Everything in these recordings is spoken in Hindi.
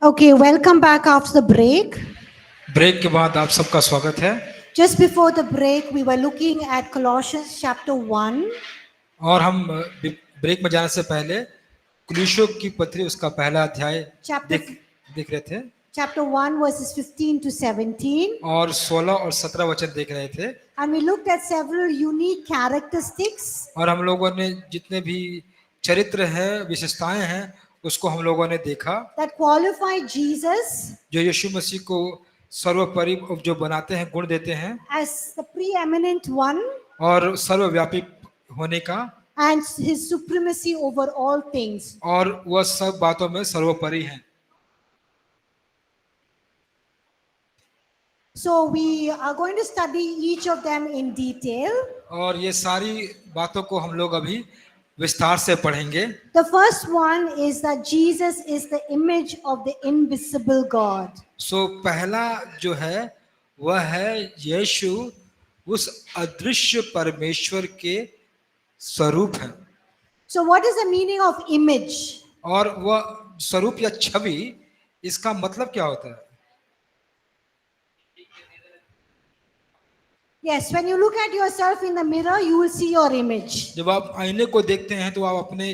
Okay, welcome back after the break. Break के बाद आप सबका स्वागत है। Just before the break, we were looking at Colossians chapter 1. और हम ब्रेक में जाने से पहले कुलुस्सियों की पत्री उसका पहला अध्याय Chapter, देख रहे थे chapter 1, verses 15 to 17. और 16 और 17 वचन देख रहे थे। And we looked at several unique characteristics और हम लोगों ने जितने भी चरित्र हैं, विशेषताएं हैं, उसको हम लोगों ने देखा that qualify Jesus जो यीशु मसीह को सर्वोपरि जो बनाते हैं, गुण देते हैं as the preeminent one और सर्वव्यापी होने का, and his supremacy over all things. और वह सब बातों में सर्वोपरि हैं। So we are going to study each of them in detail. और ये सारी बातों को हम लोग अभी विस्तार से पढ़ेंगे। The first one is that Jesus is the image of the invisible God. सो पहला जो है वह है यीशु उस अदृश्य परमेश्वर के स्वरूप है। So what is the meaning of image? और वह स्वरूप या छवि, इसका मतलब क्या होता है? Yes, when you look at yourself in the mirror, you will see your image. जब आप आईने को देखते हैं तो आप अपने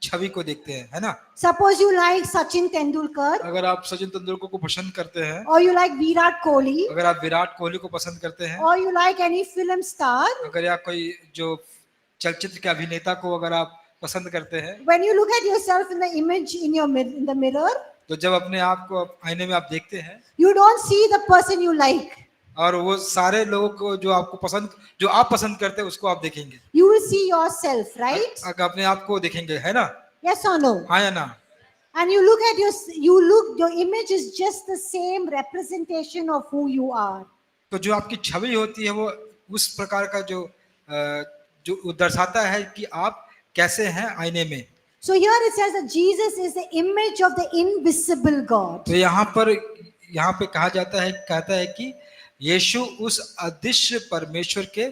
छवि को देखते हैं, है ना? Suppose you like Sachin Tendulkar अगर आप सचिन तेंदुलकर को पसंद करते हैं, or you like Virat Kohli अगर आप विराट कोहली को पसंद करते हैं, or you like any film star, अगर या कोई जो चलचित्र के अभिनेता को अगर आप पसंद करते हैं, when you look at yourself in the image in the mirror, तो जब अपने आप को आईने में आप देखते हैं you don't see the person you like. और वो सारे लोगों को जो आप पसंद करते हैं उसको आप देखेंगे, You will see yourself, right? अगर अपने आप को देखेंगे, है ना? Yes or no? हाँ या ना? And your image is just the same representation of who you are. तो जो आपकी छवि होती है वो उस प्रकार का जो दर्शाता है कि आप कैसे हैं आईने में। So here it says that Jesus is the image of the invisible God. तो यहाँ पे कहता है कि यीशु उस अदृश्य परमेश्वर के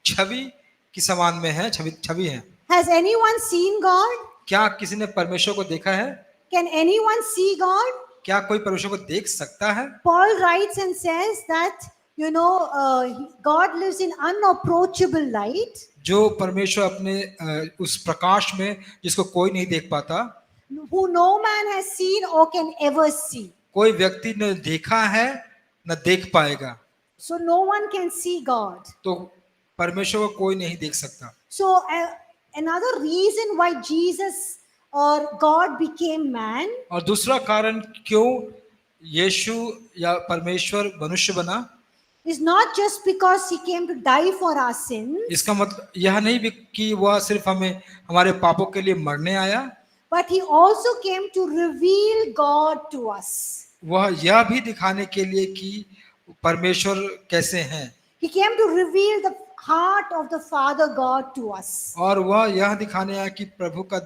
छवि की समान में है, छवि है। Has anyone seen God? क्या किसी ने परमेश्वर को देखा है? Can anyone see God? क्या कोई परमेश्वर को देख सकता है? Paul writes and says that God lives in unapproachable light, जो परमेश्वर अपने उस प्रकाश में जिसको कोई नहीं देख पाता, who no man has seen or can ever see. कोई व्यक्ति न देखा है न देख पाएगा। So no one can see God. तो परमेश्वर को कोई नहीं देख सकता। So another reason why Jesus or God became man, और दूसरा कारण क्यों यीशु या परमेश्वर मनुष्य बना, is not just because he came to die for our sins, इसका मतलब यह नहीं भी कि वह सिर्फ हमारे पापों के लिए मरने आया, but he also came to reveal God to us. वह यह भी दिखाने के लिए कि परमेश्वर कैसे हैं। He came to reveal the heart of the Father God to us. और वह यह दिखाने आया कि प्रभु का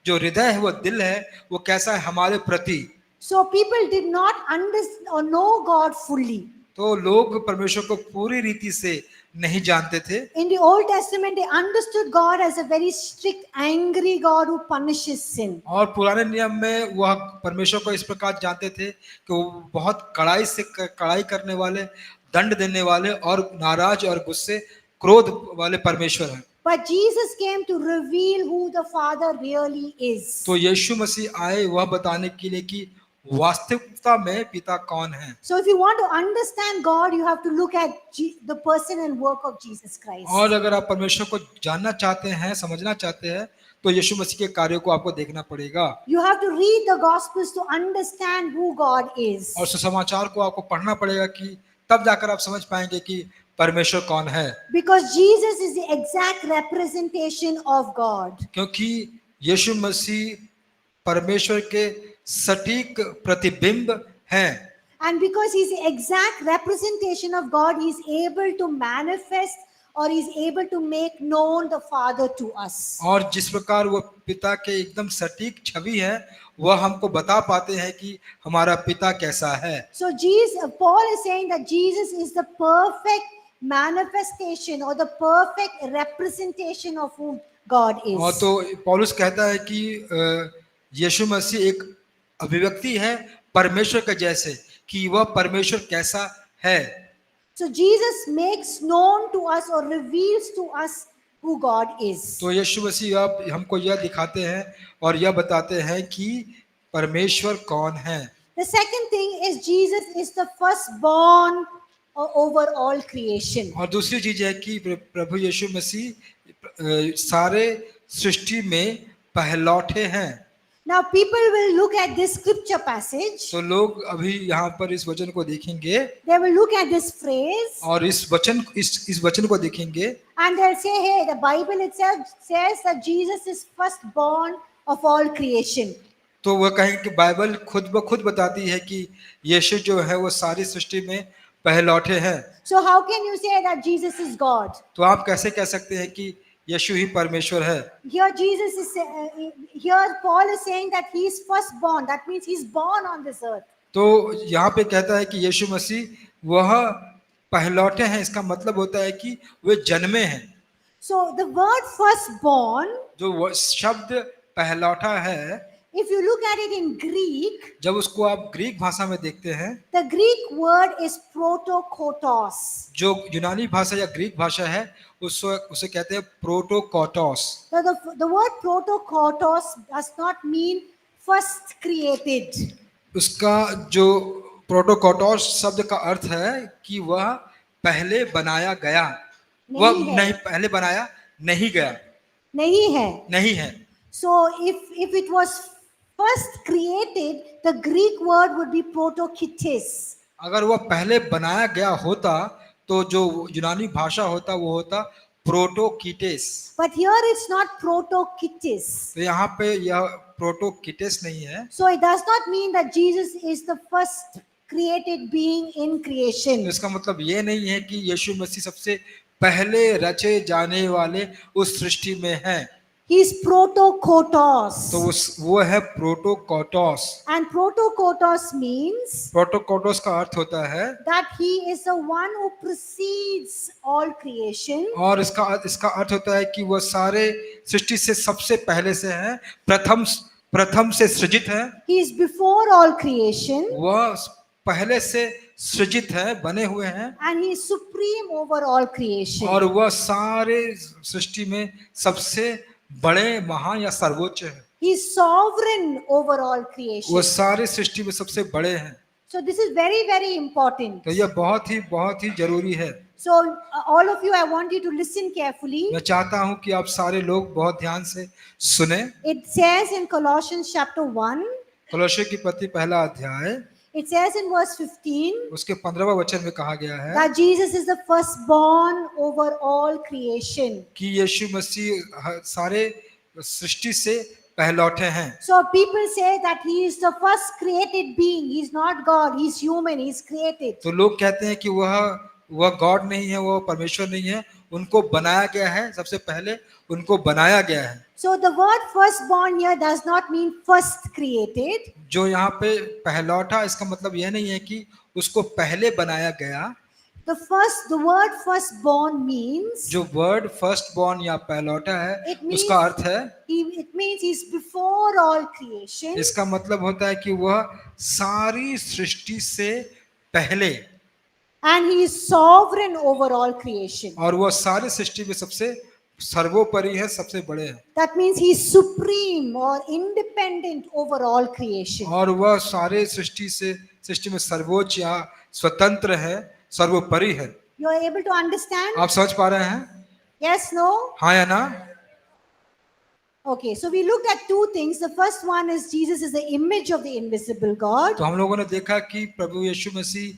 जो हृदय है, वो दिल है, वो कैसा है हमारे प्रति। So people did not understand or know God fully. तो लोग परमेश्वर को पूरी रीति से नहीं जानते थे। In the Old Testament, they understood God as a very strict, angry God who punishes sin. और पुराने नियम में वह परमेश्वर को इस प्रकार जानते थे कि वो बहुत कड़ाई करने वाले, दंड देने वाले और नाराज और गुस्से, क्रोध वाले परमेश्वर हैं। But Jesus came to reveal who the Father really is. तो यीशु मसीह आए वह बताने के लिए कि वास्तविकता में पिता कौन है। So if you want to understand God, you have to look at the person and work of Jesus Christ. और अगर आप परमेश्वर को जानना चाहते हैं, समझना चाहते हैं, तो यीशु मसीह के कार्यों को आपको देखना पड़ेगा। You have to read the Gospels to understand who God is. और सुसमाचार को आपको पढ़ना पड़ेगा कि तब जाकर आप समझ पाएंगे कि परमेश्वर कौन है। Because Jesus is the exact representation of God. क्योंकि यीशु मसीह परमेश्वर के सटीक प्रतिबिंब हैं। And because he's the exact representation of God, he's able to manifest or he's able to make known the Father to us. और जिस प्रकार वो पिता के एकदम सटीक छवि है, वह हमको बता पाते हैं कि हमारा पिता कैसा है। So Paul is saying that Jesus is the perfect manifestation or the perfect representation of who God is. और तो पौलुस कहता है कि यीशु मसीह एक अभिव्यक्ति है परमेश्वर के जैसे कि वह परमेश्वर कैसा है। So Jesus makes known to us or reveals to us who God is. तो यीशु मसीह आप हमको यह दिखाते हैं और यह बताते हैं कि परमेश्वर कौन है। The second thing is Jesus is the firstborn over all creation. और दूसरी चीज है कि प्रभु यीशु मसीह सारे सृष्टि में पहलौठे हैं। Now people will look at this scripture passage. तो लोग अभी यहाँ पर इस वचन को देखेंगे They will look at this phrase और इस वचन को देखेंगे and they'll say, hey, the Bible itself says that Jesus is firstborn of all creation. तो वह कहेंगे कि बाइबल खुद ब खुद बताती है कि यीशु जो है वो सारी सृष्टि में पहलौठे हैं। So how can you say that Jesus is God? तो आप कैसे कह सकते हैं कि यीशु ही परमेश्वर है। Here Paul is saying that he is firstborn. That means he's born on this earth. तो यहाँ पे कहता है कि यीशु मसीह वह पहलौठे हैं, इसका मतलब होता है कि वे जन्मे हैं। So the word firstborn, जो शब्द पहलौठा है, if you look at it in Greek, जब उसको आप ग्रीक भाषा में देखते हैं, the Greek word is protokotos. जो यूनानी भाषा या ग्रीक भाषा है उसे कहते हैं प्रोटोकोटोस। So the word protokotos does not mean first created. उसका जो प्रोटोकोटोस शब्द का अर्थ है कि वह पहले बनाया गया, वह नहीं पहले बनाया नहीं गया, नहीं है। So if it was first created, the Greek word would be protokites. अगर वह पहले बनाया गया होता तो जो यूनानी भाषा होता वो होता प्रोटोकीटेस। But here it's not protokites. तो यहाँ पे यह प्रोटोकीटेस नहीं है। So it does not mean that Jesus is the first created being in creation. तो इसका मतलब ये नहीं है कि यीशु मसीह सबसे पहले रचे जाने वाले उस सृष्टि में है। He is protokotos. तो वो है प्रोटोकोटोस। And protokotos means प्रोटोकोटोस का अर्थ होता है that he is the one who precedes all creation. और इसका अर्थ होता है कि वह सारे सृष्टि से सबसे पहले से है, प्रथम से सृजित है। He is before all creation. वह पहले से सृजित है, बने हुए हैं। And he is supreme over all creation. और वह सारे सृष्टि में सबसे बड़े, महान या सर्वोच्च है। He is sovereign over all creation. वह सारे सृष्टि में सबसे बड़े हैं। So this is very, very important. तो यह बहुत ही जरूरी है। So all of you, I want you to listen carefully. मैं चाहता हूं कि आप सारे लोग बहुत ध्यान से सुने। It says in Colossians chapter 1, कोलोस्से की पत्री पहला अध्याय, it says in verse 15, उसके 15वां वचन में कहा गया है that Jesus is the firstborn over all creation. कि यीशु मसीह सारे सृष्टि से पहलौठे हैं। So people say that he is the first created being. He is not God. He is human. He is created. तो लोग कहते हैं कि वह गॉड नहीं है, वह परमेश्वर नहीं है, उनको बनाया गया है, सबसे पहले उनको बनाया गया है। So the word firstborn here does not mean first created. जो यहाँ पे पहलौठा, इसका मतलब यह नहीं है कि उसको पहले बनाया गया। The word firstborn means, जो वर्ड फर्स्ट बॉर्न या पहलौठा है, It means- उसका अर्थ है, it means he's before all creation. इसका मतलब होता है कि वह सारी सृष्टि से पहले And he is sovereign over all creation. और वह सारी सृष्टि में सबसे सर्वोपरि है, सबसे बड़े हैं। That means he is supreme or independent over all creation. और वह सारे सृष्टि में सर्वोच्च या स्वतंत्र है, सर्वोपरि है। You are able to understand? आप समझ पा रहे हैं? Yes, no? हाँ या ना? Okay, so we looked at two things. The first one is Jesus is the image of the invisible God. तो हम लोगों ने देखा कि प्रभु यीशु मसीह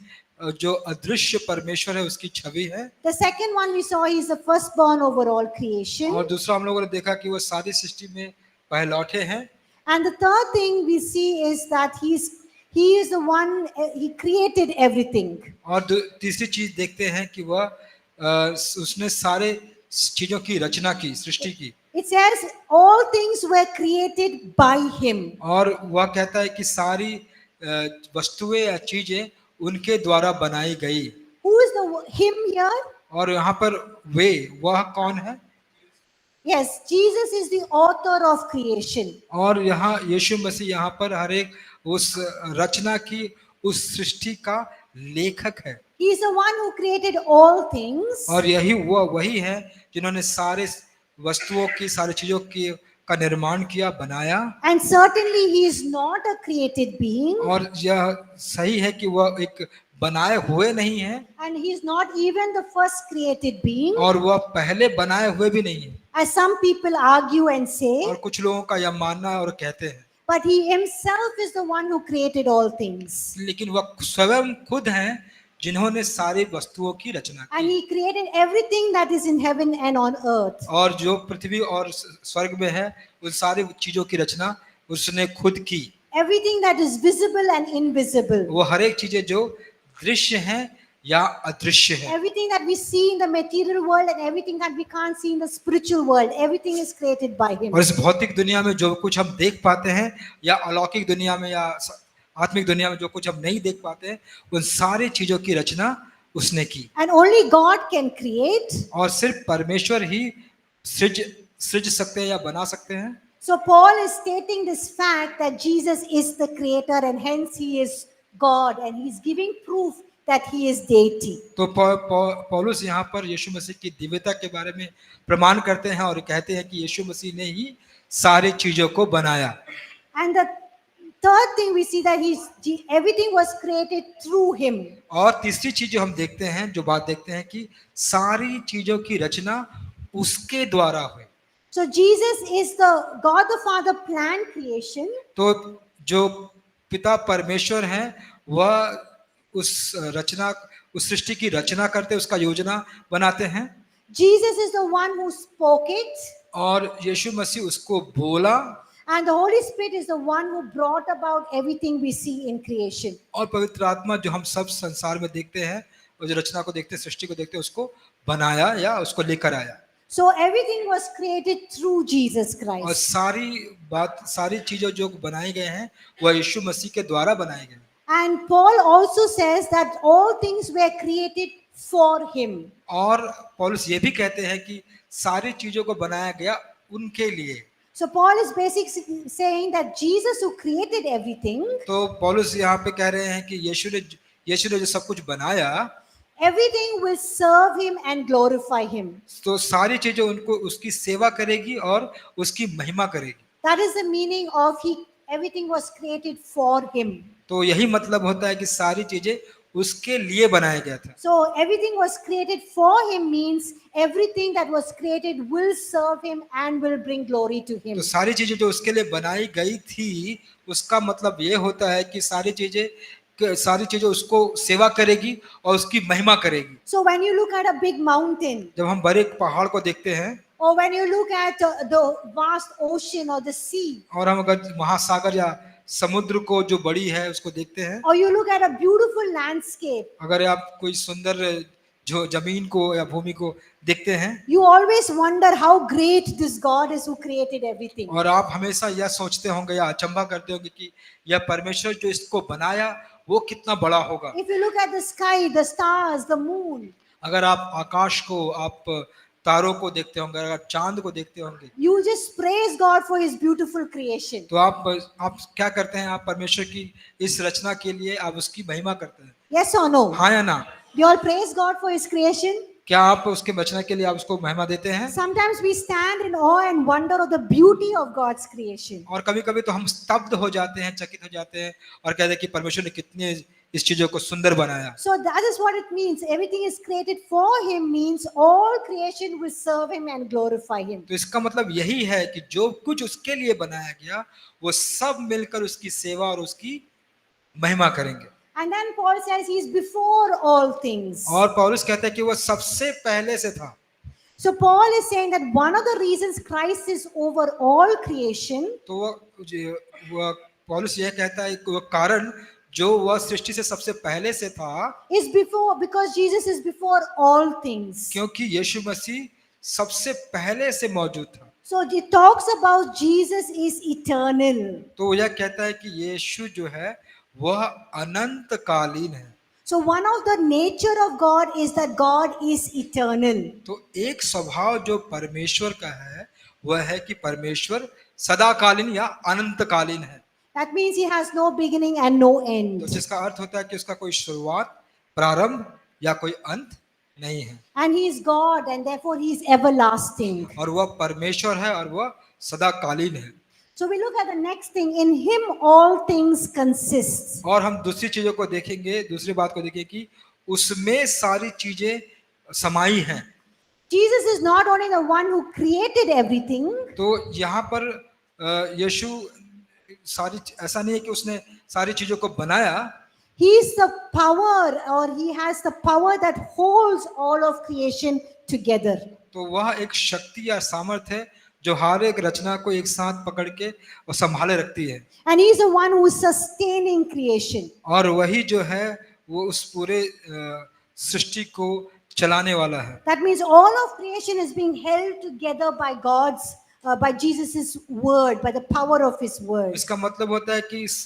जो अदृश्य परमेश्वर है उसकी छवि है। The second one we saw he is the firstborn over all creation. और दूसरा हम लोगों ने देखा कि वो सारी सृष्टि में पहलौठे हैं। And the third thing we see is that he is the one, he created everything. और तीसरी चीज देखते हैं कि उसने सारे चीजों की रचना की, सृष्टि की। It says all things were created by him. और वह कहता है कि सारी वस्तुएं या चीजें उनके द्वारा बनाई गई। Who is the him here? और यहाँ पर वह कौन है? Yes, Jesus is the author of creation. और यहाँ यीशु मसीह यहाँ पर हर एक उस रचना की, उस सृष्टि का लेखक है। He is the one who created all things. और वही है जिन्होंने सारे वस्तुओं की, सारी चीजों की का निर्माण किया, बनाया। And certainly he is not a created being. और यह सही है कि वह एक बनाए हुए नहीं है, And he is not even the first created being. और वह पहले बनाए हुए भी नहीं है। As some people argue and say. और कुछ लोगों का यह मानना है और कहते हैं, But he himself is the one who created all things. लेकिन वह स्वयं खुद हैं जिन्होंने सारी वस्तुओं की रचना And की। he created everything that is in heaven and on earth. और जो पृथ्वी और स्वर्ग में है, उन सारी चीजों की रचना उसने खुद की। Everything that is visible and invisible. वो हर एक चीजें जो दृश्य हैं या अदृश्य है, Everything that we see in the material world and everything that we can't see in the spiritual world, everything is created by him. और इस भौतिक दुनिया में जो कुछ हम देख पाते हैं, या अलौकिक दुनिया में, या आत्मिक दुनिया में जो कुछ हम नहीं देख पाते हैं, उन सारी चीजों की रचना उसने की। And only God can create. और सिर्फ परमेश्वर ही सृज सकते हैं या बना सकते हैं। So Paul is stating this fact that Jesus is the creator and hence he is God, and he's giving proof that he is deity. तो पौलुस यहाँ पर यीशु मसीह की दिव्यता के बारे में प्रमाण करते हैं और कहते हैं कि यीशु मसीह ने ही सारी चीजों को बनाया। And the third thing we see that everything was created through him. और तीसरी चीज जो हम देखते हैं, जो बात देखते हैं कि सारी चीजों की रचना उसके द्वारा हुई। So Jesus is the God the Father planned creation. तो जो पिता परमेश्वर हैं, वह उस सृष्टि की रचना करते, उसका योजना बनाते हैं। Jesus is the one who spoke it. और यीशु मसीह उसको बोला। And the Holy Spirit is the one who brought about everything we see in creation. और पवित्र आत्मा जो हम सब संसार में देखते हैं, और जो रचना को देखते हैं, सृष्टि को देखते हैं, उसको बनाया या उसको लेकर आया। So everything was created through Jesus और Christ. सारी चीजें जो बनाई गए हैं, वह यीशु मसीह के द्वारा बनाए गए। And Paul also says that all things were created for him. और पौलुस ये भी कहते हैं कि सारी चीजों को बनाया गया उनके लिए। So Paul is basically saying that Jesus who created everything, तो पौलुस यहाँ पे कह रहे हैं कि यीशु ने जो सब कुछ बनाया, everything will serve him and glorify him. तो सारी चीजें उनको उसकी सेवा करेगी और उसकी महिमा करेगी। That is the meaning of everything was created for him. तो यही मतलब होता है कि सारी चीजें उसके लिए बनाया गया था। So everything was created for him means everything that was created will serve him and will bring glory to him. तो सारी चीजें जो उसके लिए बनाई गई थी, उसका मतलब ये होता है कि सारी चीजें उसको सेवा करेगी और उसकी महिमा करेगी। So when you look at a big mountain, जब हम बड़े पहाड़ को देखते हैं, or when you look at the vast ocean or the sea, और हम अगर महासागर या समुद्र को जो बड़ी है उसको देखते हैं, or you look at a beautiful landscape, अगर आप कोई सुंदर जो जमीन को या भूमि को देखते हैं, you always wonder how great this God is who created everything. और आप हमेशा यह सोचते होंगे या अचंभा करते होंगे कि यह परमेश्वर जो इसको बनाया वो कितना बड़ा होगा। If you look at the sky, the stars, the moon, अगर आप आकाश को, आप तारों को देखते होंगे, अगर चांद को देखते होंगे, you just praise God for his beautiful creation. तो आप क्या करते हैं? आप परमेश्वर की इस रचना के लिए आप उसकी महिमा करते हैं। Yes or no? हाँ या ना? We all praise God for his creation. क्या आप उसके रचना के लिए आप उसको महिमा देते हैं? Sometimes we stand in awe and wonder of the beauty of God's creation. और कभी-कभी तो हम स्तब्ध हो जाते हैं, चकित हो जाते हैं और कहते हैं कि परमेश्वर ने कितने इस चीजों को सुंदर बनाया। So that is what it means. Everything is created for him means all creation will serve him and glorify him. तो इसका मतलब यही है कि जो कुछ उसके लिए बनाया गया, वो सब मिलकर उसकी सेवा और उसकी महिमा करेंगे। And then Paul says he is before all things. और पौलुस कहता है कि वो सबसे पहले से था। So Paul is saying that one of the reasons Christ is over all creation, तो वो पौलुस यह कहता है कि वो कारण जो वह सृष्टि से सबसे पहले से था, is because Jesus is before all things. क्योंकि यीशु मसीह सबसे पहले से मौजूद था। So it talks about Jesus is eternal. तो यह कहता है कि यीशु जो है वह अनंत कालीन है। So one of the nature of God is that God is eternal. तो एक स्वभाव जो परमेश्वर का है वह है कि परमेश्वर सदाकालीन या अनंतकालीन है। That means he has no beginning and no तो end. जिसका अर्थ होता है कि उसका कोई शुरुआत, प्रारंभ या कोई अंत नहीं है, And he is God and therefore he is everlasting. और वह परमेश्वर है और वह सदाकालीन है। So we look at the next thing. In him all things consist. और हम दूसरी चीजों को देखेंगे, दूसरी बात को देखेंगे कि उसमें सारी चीजें समाई हैं। Jesus is not only the one who created everything, तो यहाँ पर यीशु सारी, ऐसा नहीं है कि उसने सारी चीजों को बनाया, he is the power, or he has the power that holds all of creation together. तो वह एक शक्ति या सामर्थ है जो हर एक रचना को एक साथ पकड़ के और संभाले रखती है, And he is the one who is sustaining creation. और वही जो है वो उस पूरे सृष्टि को चलाने वाला है। That means all of creation is being held together by by Jesus' word, by the power of his word. इसका मतलब होता है कि इस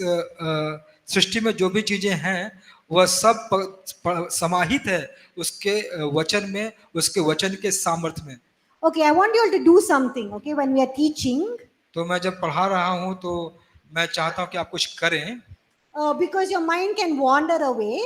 सृष्टि में जो भी चीजें हैं वह सब समाहित है उसके वचन में, उसके वचन के सामर्थ्य में। Okay, I want you all to do something, okay, when we are teaching. तो मैं जब पढ़ा रहा हूँ तो मैं चाहता हूँ कि आप कुछ करें, Because your mind can wander away.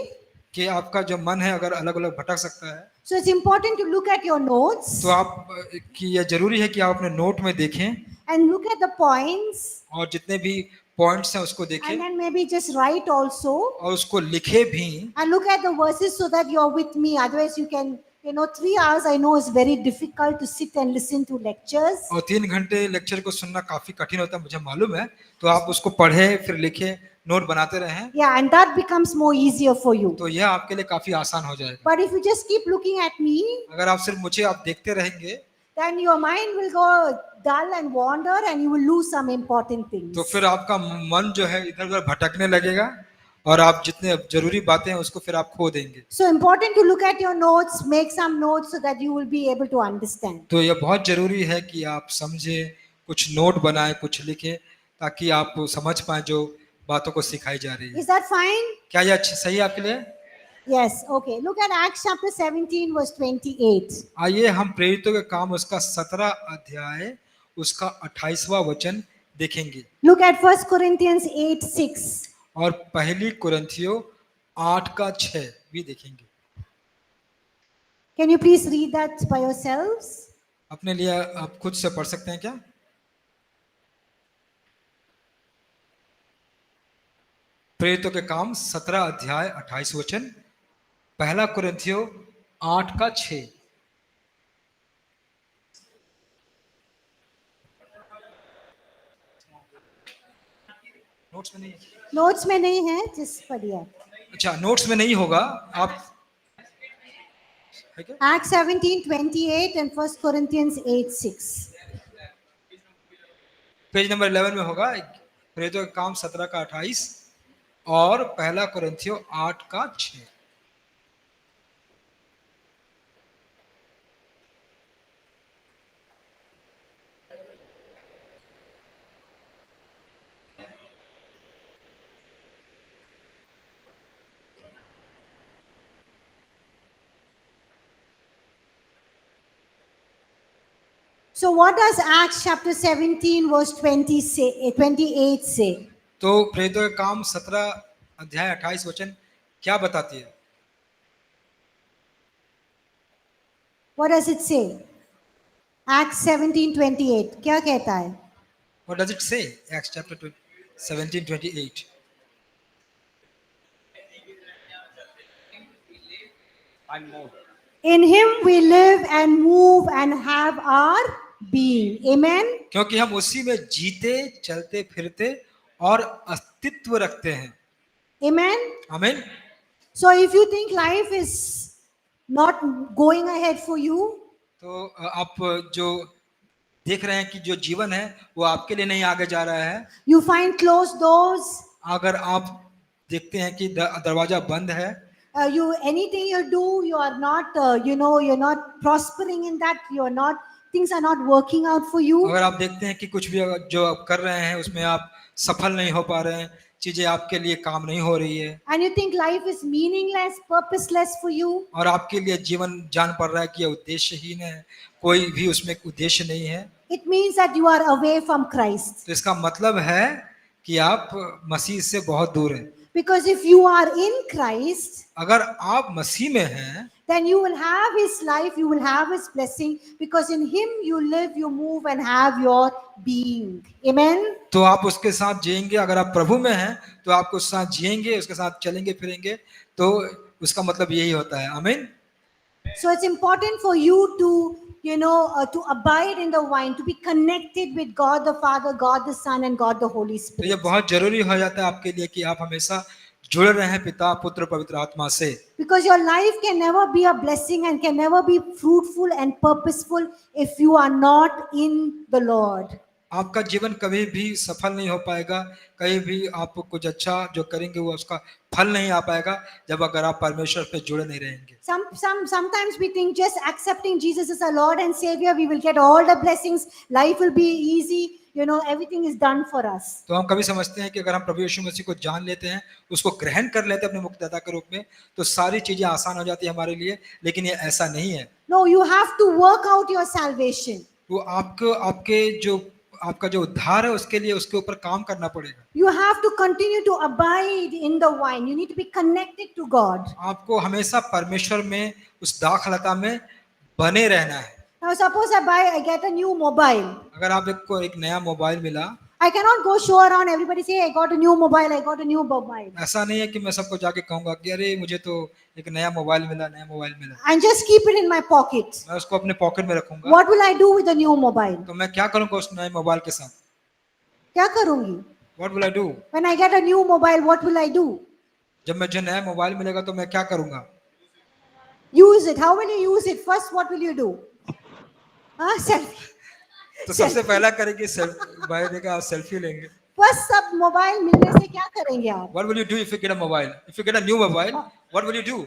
कि आपका जो मन है अगर अलग अलग भटक सकता है, So it's important to look at your notes तो आप कि यह जरूरी है कि आप अपने नोट में देखें and look at the points और जितने भी पॉइंट्स हैं उसको देखें and then maybe just write also और उसको लिखे भी, and look at the verses so that you're with me. Otherwise you can, 3 hours I know is very difficult to sit and listen to lectures. और 3 घंटे लेक्चर को सुनना काफी कठिन होता है, मुझे मालूम है, तो आप उसको पढ़े फिर लिखे, नोट बनाते रहें, Yeah, and that becomes more easier for you. तो यह आपके लिए काफी आसान हो जाएगा। But if you just keep looking at me, अगर आप सिर्फ मुझे आप देखते रहेंगे then your mind will go dull and wander and you will lose some important things. तो फिर आपका मन जो है इधर उधर भटकने लगेगा और आप जितने जरूरी बातें हैं उसको फिर आप खो देंगे। So important to look at your notes, make some notes so that you will be able to understand. तो यह बहुत जरूरी है कि आप समझे, कुछ नोट बनाए, कुछ लिखे, ताकि आप समझ पाए जो बातों को सिखाई जा रही है। Is that fine? क्या यह सही है आपके लिए? Yes, okay. Look at Acts chapter 17 verse 28. आइए हम प्रेरितों के काम उसका 17 अध्याय उसका 28वां वचन देखेंगे। Look at 1 Corinthians 8:6. और पहली कुरिन्थियों 8:6 भी देखेंगे। Can you please read that by yourselves? अपने लिए आप खुद से पढ़ सकते हैं क्या? प्रेरितों के काम 17 अध्याय 28 वचन, पहला कुरिन्थियों 8:6। नोट्स में नहीं है? नोट्स में नहीं है, जिस पढ़िए। अच्छा, नोट्स में नहीं होगा, आप है क्या? Acts 17:28 and 1 Corinthians 8:6. Page number 11 में होगा। प्रेरितों के काम 17:28 और पहला कुरिन्थियों 8:6। So what does Acts chapter 17 verse 28 say? तो प्रेरितों के काम 17 अध्याय 28 वचन क्या बताती है? What does it say? Acts 17:28 क्या कहता है? What does it say? Acts chapter 17:28. In him we live and move and have our being. Amen. क्योंकि हम उसी में जीते, चलते फिरते और अस्तित्व रखते हैं। Amen. आमीन। So if you think life is not going ahead for you, तो आप जो देख रहे हैं कि जो जीवन है वो आपके लिए नहीं आगे जा रहा है, you find closed doors, अगर आप देखते हैं कि दरवाजा बंद है, anything you do, you are not, you're not prospering in that, things are not working out for you. अगर आप देखते हैं कि कुछ भी जो आप कर रहे हैं उसमें आप सफल नहीं हो पा रहे हैं, चीजें आपके लिए काम नहीं हो रही है, And you think life is meaningless, purposeless for you. और आपके लिए जीवन जान पड़ रहा है कि यह उद्देश्यहीन है, कोई भी उसमें उद्देश्य नहीं है, It means that you are away from Christ. तो इसका मतलब है कि आप मसीह से बहुत दूर हैं। Because if you are in Christ, अगर आप मसीह में हैं then you will have his life, you will have his blessing, because in him you live, you move, and have your being. Amen. तो आप उसके साथ जिएंगे। अगर आप प्रभु में हैं तो आप उसके साथ जिएंगे, उसके साथ चलेंगे फिरेंगे। तो उसका मतलब यही होता है। आमीन। So it's important for you to, to abide in the vine, to be connected with God the Father, God the Son, and God the Holy तो ये Spirit. बहुत जरूरी हो जाता है आपके लिए कि आप हमेशा जुड़े रहें पिता, पुत्र, पवित्र आत्मा से। Because your life can never be a blessing and can never be fruitful and purposeful if you are not in the Lord. आपका जीवन कभी भी सफल नहीं हो पाएगा, कहीं भी आप कुछ अच्छा जो करेंगे वो उसका फल नहीं आ पाएगा जब अगर आप परमेश्वर पे जुड़े नहीं रहेंगे। Sometimes we think just accepting Jesus as our Lord and Savior, we will get all the blessings, life will be easy, everything is done for us. तो हम कभी समझते हैं कि अगर हम प्रभु यीशु मसीह को जान लेते हैं, उसको ग्रहण कर लेते हैं अपने मुक्तिदाता के रूप में, तो सारी चीजें आसान हो जाती है हमारे लिए। लेकिन ये ऐसा नहीं है। No, you have to work out your salvation. तो आपका जो उद्धार है उसके लिए उसके ऊपर काम करना पड़ेगा। You have to continue to abide in the vine. You need to be connected to God. आपको हमेशा परमेश्वर में उस दाखलता में बने रहना है। Now suppose I get a new mobile. अगर आपको एक नया मोबाइल मिला, I cannot go show around everybody say I got a new mobile, I got a new mobile. ऐसा नहीं है कि मैं सबको जाके कहूंगा कि अरे मुझे तो एक नया मोबाइल मिला। And just keep it in my pocket. मैं उसको अपने पॉकेट में रखूंगा। What will I do with the new mobile? तो मैं क्या करूंगा उस नए मोबाइल के साथ? क्या करूंगी? What will I do? When I get a new mobile, what will I do? जब मुझे नया मोबाइल मिलेगा तो मैं क्या करूंगा? Use it. How will you use it? First, what will you do? Selfie. तो सबसे पहला करेंगे भाई देखा सेल्फी लेंगे। First, सब मोबाइल मिलने से क्या करेंगे आप? What will you do if you get a mobile? If you get a new mobile, what will you do?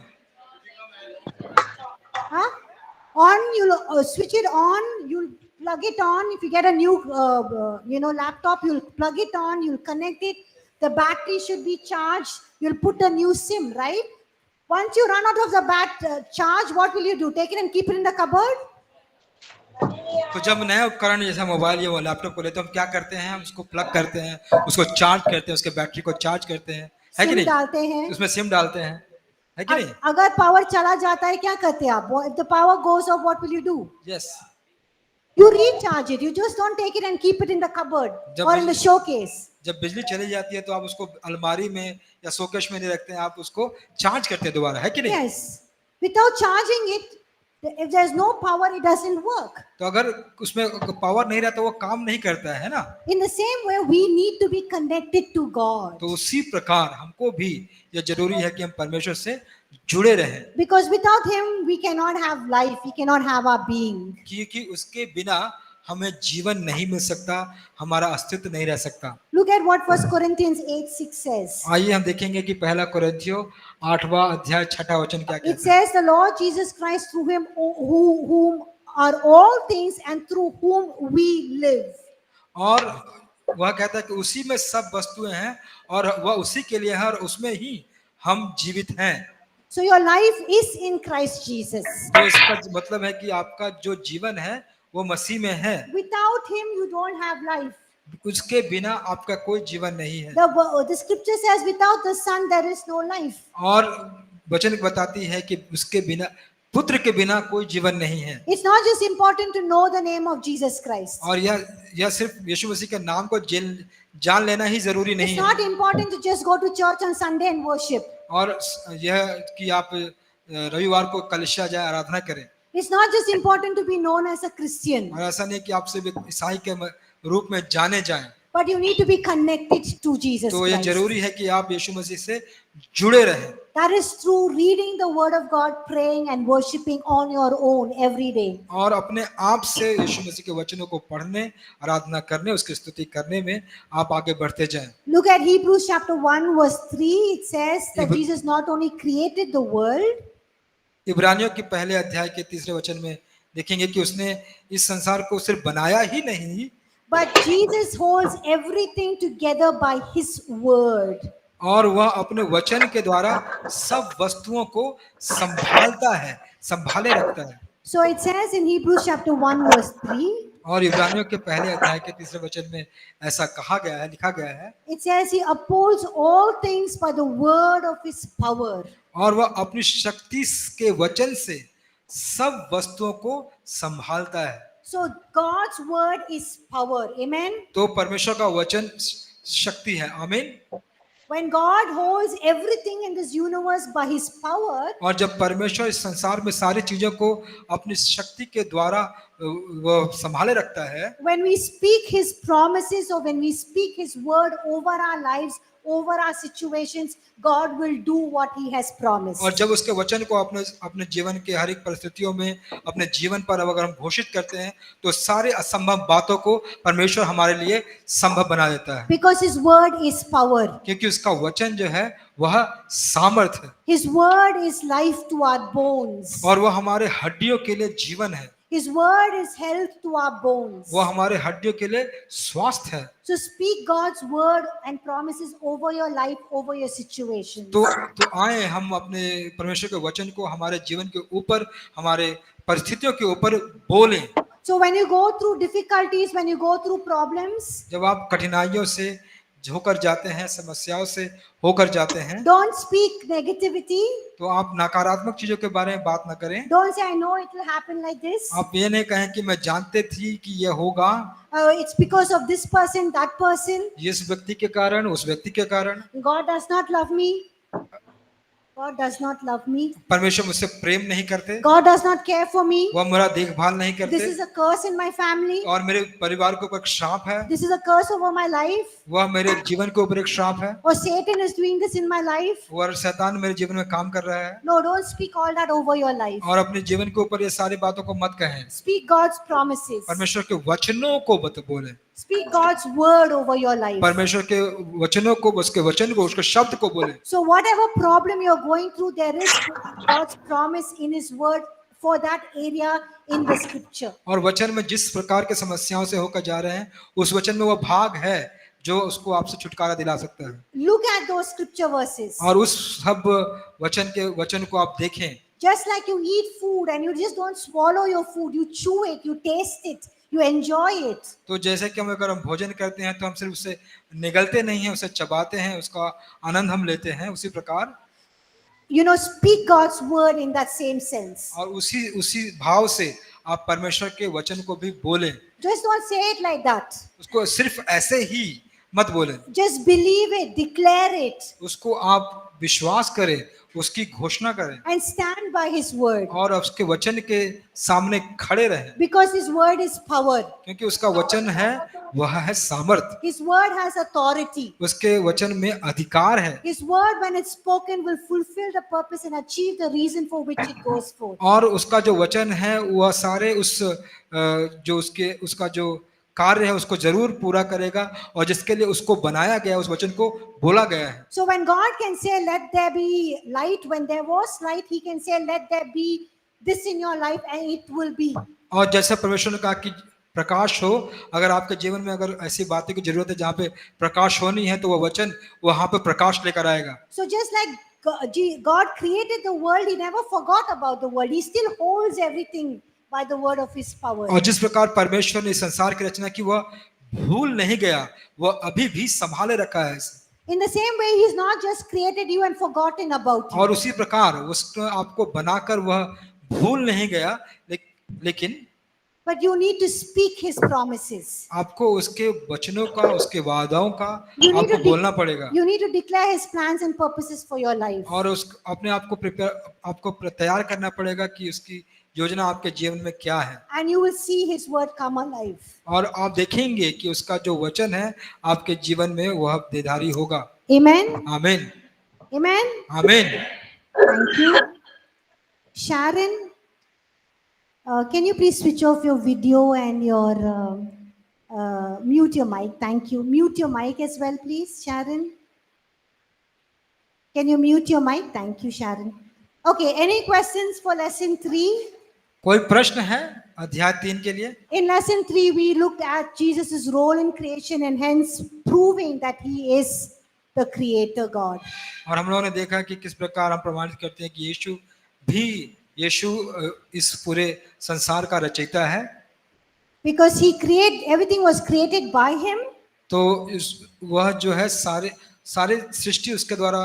You'll switch it on. You'll plug it on. If you get a new, laptop, you'll plug it on. You'll connect it. The battery should be charged. You'll put a new SIM, right? Once you run out of the charge, what will you do? Take it and keep it in the cupboard? तो जब नया उपकरण जैसा मोबाइल या वो लैपटॉप को लेते हैं, हम क्या करते हैं? हम उसको प्लग करते हैं, उसको चार्ज करते हैं, उसके बैटरी को चार्ज करते हैं, है कि नहीं? डालते हैं, उसमें सिम डालते हैं, है कि नहीं? अगर पावर चला जाता है क्या करते हैं आप? If the power goes off, what will you do? Yes. You recharge it. You just don't take it and keep it in the cupboard or in the showcase. जब बिजली चली जाती है तो आप उसको अलमारी में या शोकेस में नहीं रखते हैं, आप उसको चार्ज करते हैं दोबारा, है कि नहीं? Yes. Without charging it, if there's no power, it doesn't work. तो अगर उसमें पावर नहीं रहता वो काम नहीं करता है ना? In the same way, we need to be connected to God. तो उसी प्रकार हमको भी ये जरूरी है कि हम परमेश्वर से जुड़े रहें। Because without him, we cannot have life. We cannot have our being. क्योंकि उसके बिना हमें जीवन नहीं मिल सकता, हमारा अस्तित्व नहीं रह सकता। Look at what 1 Corinthians 8:6 says. आइए हम देखेंगे कि पहला कुरिन्थियों 8वां अध्याय 6वां वचन क्या कहता है। It says the Lord Jesus Christ, through him whom are all things and through whom we live. और वह कहता है कि उसी में सब वस्तुएं हैं और वह उसी के लिए है और उसमें ही हम जीवित हैं। So your life is in Christ Jesus. तो इसका मतलब है कि आपका जो जीवन है वो मसीह में है। Without him, you don't have life. उसके बिना आपका कोई जीवन नहीं है। The scripture says, without the Son, there is no life. और वचन बताती है कि उसके बिना, पुत्र के बिना कोई जीवन नहीं है। It's not just important to know the name of Jesus Christ. और यह सिर्फ यीशु मसीह के नाम को जान लेना ही जरूरी नहीं It's है। not important to just go to church on Sunday and worship. और यह कि आप रविवार को कलीसिया जाए, आराधना करें। It's not just important to be known as a Christian. और ऐसा नहीं कि आप सिर्फ ईसाई के रूप में जाने जाएं। But you need to be connected to Jesus तो ये Christ. जरूरी है कि आप यीशु मसीह से जुड़े रहें। That is through reading the Word of God, praying and worshiping on your own every day. और अपने आप से यीशु मसीह के वचनों को पढ़ने, आराधना करने, उसकी स्तुति करने में आप आगे बढ़ते जाएं। Look at Hebrews chapter 1 verse 3. It says that Jesus not only created the world, इब्रानियों के पहले अध्याय के 3 वचन में देखेंगे कि उसने इस संसार को सिर्फ बनाया ही नहीं, but Jesus holds everything together by his word. और वह अपने वचन के द्वारा सब वस्तुओं को संभालता है, संभाले रखता है। So it says in Hebrews chapter 1 verse 3. और इब्रानियों के पहले अध्याय के 3 वचन में ऐसा कहा गया है, लिखा गया है, It says he upholds all things by the word of his power. और वह अपनी शक्ति के वचन से सब वस्तुओं को संभालता है। So God's word is power. Amen. तो परमेश्वर का वचन शक्ति है। आमीन। When God holds everything in this universe by his power, और जब परमेश्वर इस संसार में सारी चीजों को अपनी शक्ति के द्वारा वो संभाले रखता है, when we speak his promises or when we speak his word over our lives, over our situations, God will do what he has promised. और जब उसके वचन को अपने अपने जीवन के हर एक परिस्थितियों में अपने जीवन पर अगर हम घोषित करते हैं तो सारे असंभव बातों को परमेश्वर हमारे लिए संभव बना देता है, Because his word is power. क्योंकि उसका वचन जो है वह सामर्थ है, His word is life to our bones. और वह हमारे हड्डियों के लिए जीवन है, His word is health to our bones. वह हमारे हड्डियों के लिए स्वास्थ्य है। So speak God's word and promises over your life, over your situations. तो आए हम अपने परमेश्वर के वचन को हमारे जीवन के ऊपर, हमारे परिस्थितियों के ऊपर बोलें। So when you go through difficulties, when you go through problems, जब आप कठिनाइयों से होकर जाते हैं, समस्याओं से होकर जाते हैं, don't speak negativity. तो आप नकारात्मक चीजों के बारे में बात न करें। Don't say, I know it will happen like this. आप ये नहीं कहें कि मैं जानते थी कि यह होगा, It's because of this person, that person. इस व्यक्ति के कारण, उस व्यक्ति के कारण। God does not love me. God does not love me. परमेश्वर मुझसे प्रेम नहीं करते, God does not care for me. वह मेरा देखभाल नहीं This करते, is a curse in my family. और मेरे परिवार के ऊपर एक श्राप है, This is a curse over my life. वह मेरे जीवन के ऊपर एक श्राप है, Or Satan is doing this in my life. और शैतान मेरे जीवन में काम कर रहा है। No, don't speak all that over your life. और अपने जीवन के ऊपर ये सारी बातों को मत कहें, Speak God's promises. परमेश्वर के वचनों को मत बोले, Speak God's word over your life. परमेश्वर के वचनों को, उसके वचन को, उसके शब्द को बोले। So whatever problem you're going through, there is God's promise in his word for that area in the scripture. और वचन में जिस प्रकार के समस्याओं से होकर जा रहे हैं, उस वचन में वह भाग है जो उसको आपसे छुटकारा दिला सकता है। Look at those scripture verses. और उस सब वचन को आप देखें। Just like you eat food and you just don't swallow your food, you chew it, you taste it, you enjoy it. तो जैसे कि अगर हम भोजन करते हैं तो हम सिर्फ उसे निगलते नहीं हैं, उसे चबाते हैं, उसका आनंद हम लेते हैं, उसी प्रकार Speak God's word in that same sense. और उसी भाव से आप परमेश्वर के वचन को भी बोलें। Just don't say it like that. उसको सिर्फ ऐसे ही मत बोलें, Just believe it, declare it, उसको आप विश्वास करें, उसकी घोषणा करें, and stand by his word. और उसके वचन के सामने खड़े रहें, Because his word is power. क्योंकि उसका वचन है, वह है सामर्थ, His word has authority. उसके वचन में अधिकार है, His word, when it's spoken, will fulfill the purpose and achieve the reason for which it goes forth. और उसका जो वचन है वह सारे उसका जो कार्य है उसको जरूर पूरा करेगा, और जिसके लिए उसको बनाया गया, उस वचन को बोला गया है। So when God can say, let there be light, when there was light, he can say, let there be this in your life, and it will be. और जैसे परमेश्वर ने कहा कि प्रकाश हो, अगर आपके जीवन में अगर ऐसी बातें की जरूरत है जहाँ पे प्रकाश होनी है, तो वह वचन वहां पे प्रकाश लेकर आएगा। So just like God created the world, he never forgot about the world. He still holds everything by the word of his power. और जिस प्रकार परमेश्वर ने संसार की रचना की, वह भूल नहीं गया, वह अभी भी संभाले रखा है इसे। In the same way, he's not just created you and forgotten about you. और उसी प्रकार उसने आपको बनाकर वह भूल नहीं गया, लेकिन But you need to speak his promises. आपको उसके वचनों का, उसके वादाओं का You need आपको to बोलना पड़ेगा, You need to declare his plans and purposes for your life. और अपने आपको तैयार करना पड़ेगा कि उसकी योजना आपके जीवन में क्या है। And you will see his word come alive. और आप देखेंगे कि उसका जो वचन है आपके जीवन में वह देधारी होगा। Amen. आमीन, Amen. आमीन। Thank you. Sharon, can you please switch off your video and your mute your mic? Thank you. Mute your mic as well, please, Sharon. Can you mute your mic? Thank you, Sharon. Okay, any questions for lesson 3? कोई प्रश्न है अध्याय 3 के लिए? In lesson 3, we looked at Jesus' role in creation and hence proving that he is the creator God. और हम लोगों ने देखा कि किस प्रकार हम प्रमाणित करते हैं कि यीशु इस पूरे संसार का रचयिता है। Because everything was created by him. तो वह जो है सारे सारे सृष्टि उसके द्वारा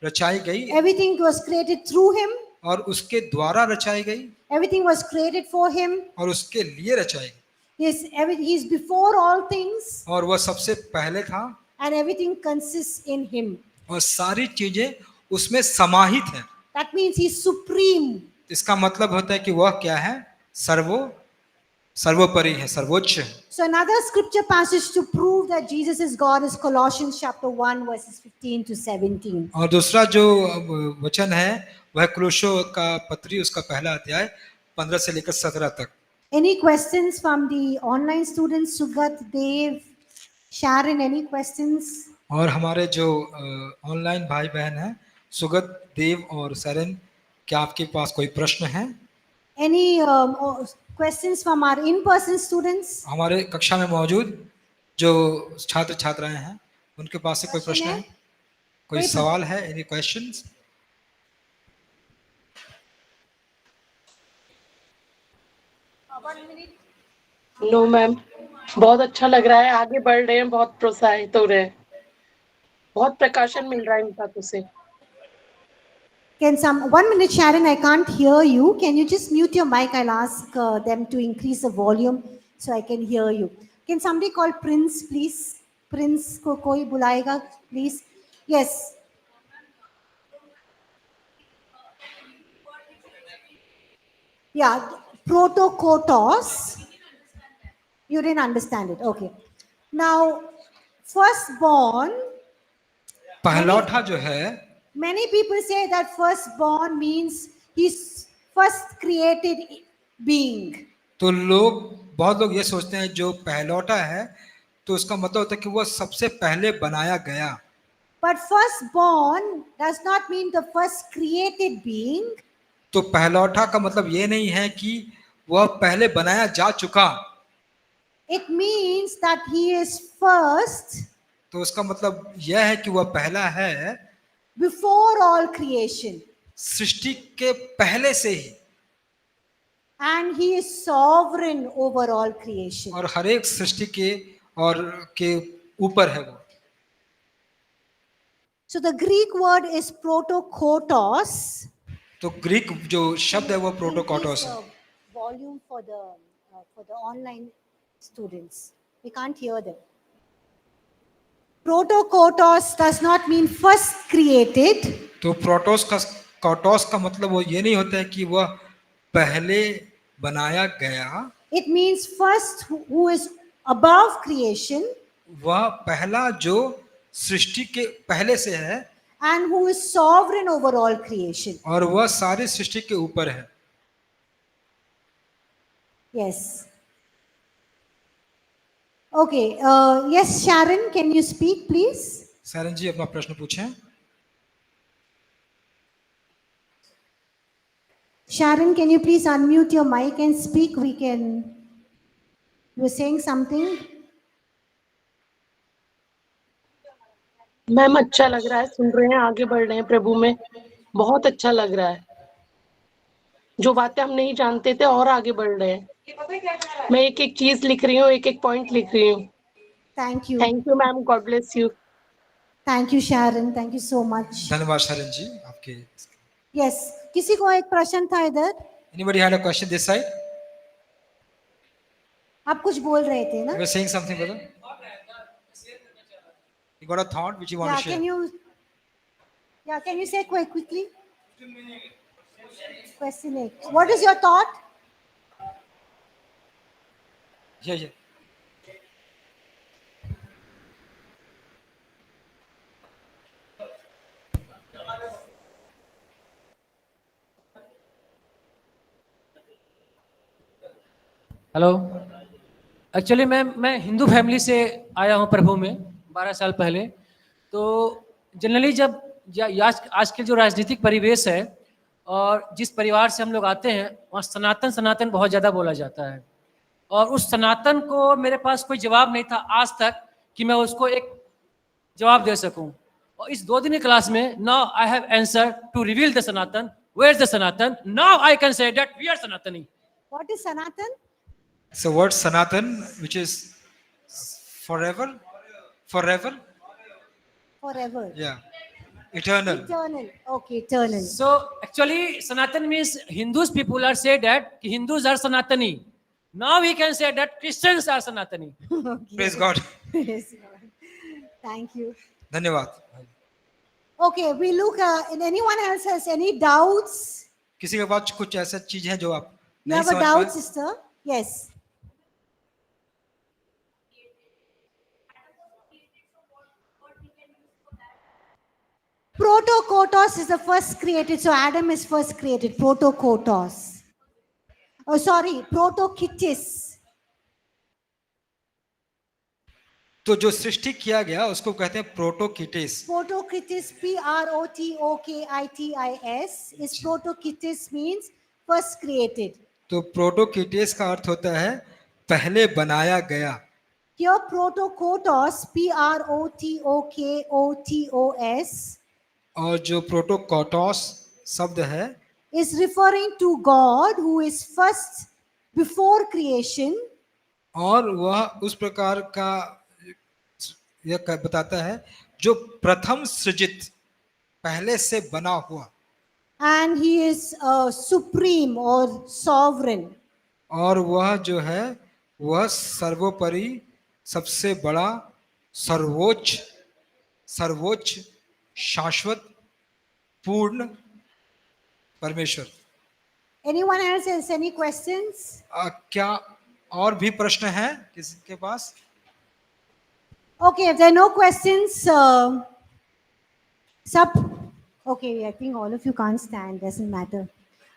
रचाई गई Everything was created through him. और उसके द्वारा रचाई गई Everything was created for him. और उसके लिए रचाई गई He is before all things, और वह सबसे पहले था and everything consists in him. और सारी चीजें उसमें समाहित हैं। That means he's supreme. इसका मतलब होता है कि वह क्या है, सर्वोपरि है, सर्वोच्च है। So another scripture passage to prove that Jesus is God is Colossians chapter 1 verses 15 to 17. और दूसरा जो वचन है वह कुलोस्सियों का पत्री उसका पहला अध्याय 15 से लेकर 17 तक। Any questions from the online students? Sugat, Dev, Sharon, any questions? और हमारे जो ऑनलाइन भाई बहन हैं सुगत, देव और सरन, क्या आपके पास कोई प्रश्न है? Any questions from our in-person students? हमारे कक्षा में मौजूद जो छात्र छात्राएं हैं उनके पास से कोई प्रश्न है, कोई सवाल है? Any questions? नो मैम, बहुत अच्छा लग रहा है, आगे बढ़ रहे हैं, बहुत प्रोत्साहित हो रहे हैं, बहुत प्रकाशन मिल रहा है इन बातों से। Can 1 minute, Sharon, I can't hear you. Can you just mute your mic? I'll ask them to increase the volume so I can hear you. Can somebody call Prince, please? Prince को कोई बुलाएगा, please? Yes. Yeah, protokotos. You didn't understand it. Okay. Now, firstborn. पहलौठा जो है, many people say that firstborn means he's first created being. तो बहुत लोग ये सोचते हैं जो पहलौठा है तो उसका मतलब होता है कि वह सबसे पहले बनाया गया। But firstborn does not mean the first created being. तो पहलौठा का मतलब ये नहीं है कि वह पहले बनाया जा चुका। It means that he is first. तो उसका मतलब यह है कि वह पहला है before all creation. सृष्टि के पहले से ही। And he is sovereign over all creation. और हर एक सृष्टि के ऊपर है वो। So the Greek word is protokotos. तो ग्रीक जो शब्द है वो प्रोटोकोटोस है। Volume for the online students. We can't hear them. Protokotos does not mean first created. तो कोटोस का मतलब वो ये नहीं होता है कि वह पहले बनाया गया। It means first who is above creation. वह पहला जो सृष्टि के पहले से है। And who is sovereign over all creation. और वह सारी सृष्टि के ऊपर है। Yes. Okay. Yes, Sharon, can you speak, please? शारन जी अपना प्रश्न पूछें। Sharon, can you please unmute your mic and speak? You were saying something? Ma'am अच्छा लग रहा है, सुन रहे हैं, आगे बढ़ रहे हैं प्रभु में, बहुत अच्छा लग रहा है। जो बातें हम नहीं जानते थे और आगे बढ़ रहे हैं। मैं एक एक चीज लिख रही हूँ, एक एक पॉइंट लिख रही हूँ। Thank you. Thank you ma'am, God bless you. Thank you, Sharon. Thank you so much. धन्यवाद शारन जी आपके। Yes. किसी को एक प्रश्न था इधर? Anybody had a question this side? आप कुछ बोल रहे थे ना? You were saying something, brother? You got a thought which you want to share? Can you say quite quickly? Question 8. What is your thought? Yeah. Hello, actually मैं हिंदू फैमिली से आया हूँ प्रभु में 12 साल पहले। तो जनरली जब आज के जो राजनीतिक परिवेश है और जिस परिवार से हम लोग आते हैं वहाँ सनातन बहुत ज़्यादा बोला जाता है और उस सनातन को मेरे पास कोई जवाब नहीं था आज तक कि मैं उसको एक जवाब दे सकूं। और इस 2 दिन की क्लास में now I have answer to reveal the Sanatan, where is the Sanatan, now I can say that we are Sanatani. What is Sanatan? So word Sanatan, which is forever, forever, Forever. yeah, eternal. Eternal. Okay, eternal. So actually, Sanatan means Hindus. People are say that Hindus are Sanatani. Now we can say that Christians are Sanatani. Okay. Praise God. Praise God. Thank you. धन्यवाद. Okay, we look. And anyone else has any doubts? किसी के पास कुछ ऐसा चीज है जो आप You नहीं have a समझ doubt, पाए? sister? Yes. Protokotos is the first created. So Adam is first created. Protokotos. Oh, sorry. Protokittis. तो जो सृष्टि किया गया उसको कहते हैं प्रोटोकिटिस. Protokittis, Protokittis, is Protokittis means first created. तो प्रोटोकिटिस का अर्थ होता है पहले बनाया गया. Here Protokotos, Protokoktos, और जो प्रोटोकोटोस शब्द है is referring to God who is first before creation. और वह उस प्रकार का यह बताता है जो प्रथम सृजित पहले से बना हुआ. And he is supreme or sovereign. और वह जो है वह सर्वोपरि सबसे बड़ा सर्वोच्च सर्वोच्च शाश्वत पूर्ण परमेश्वर. Anyone else has any questions? क्या और भी प्रश्न हैं किसी के पास? Okay, if there are no questions, okay, I think all of you can't stand, doesn't matter.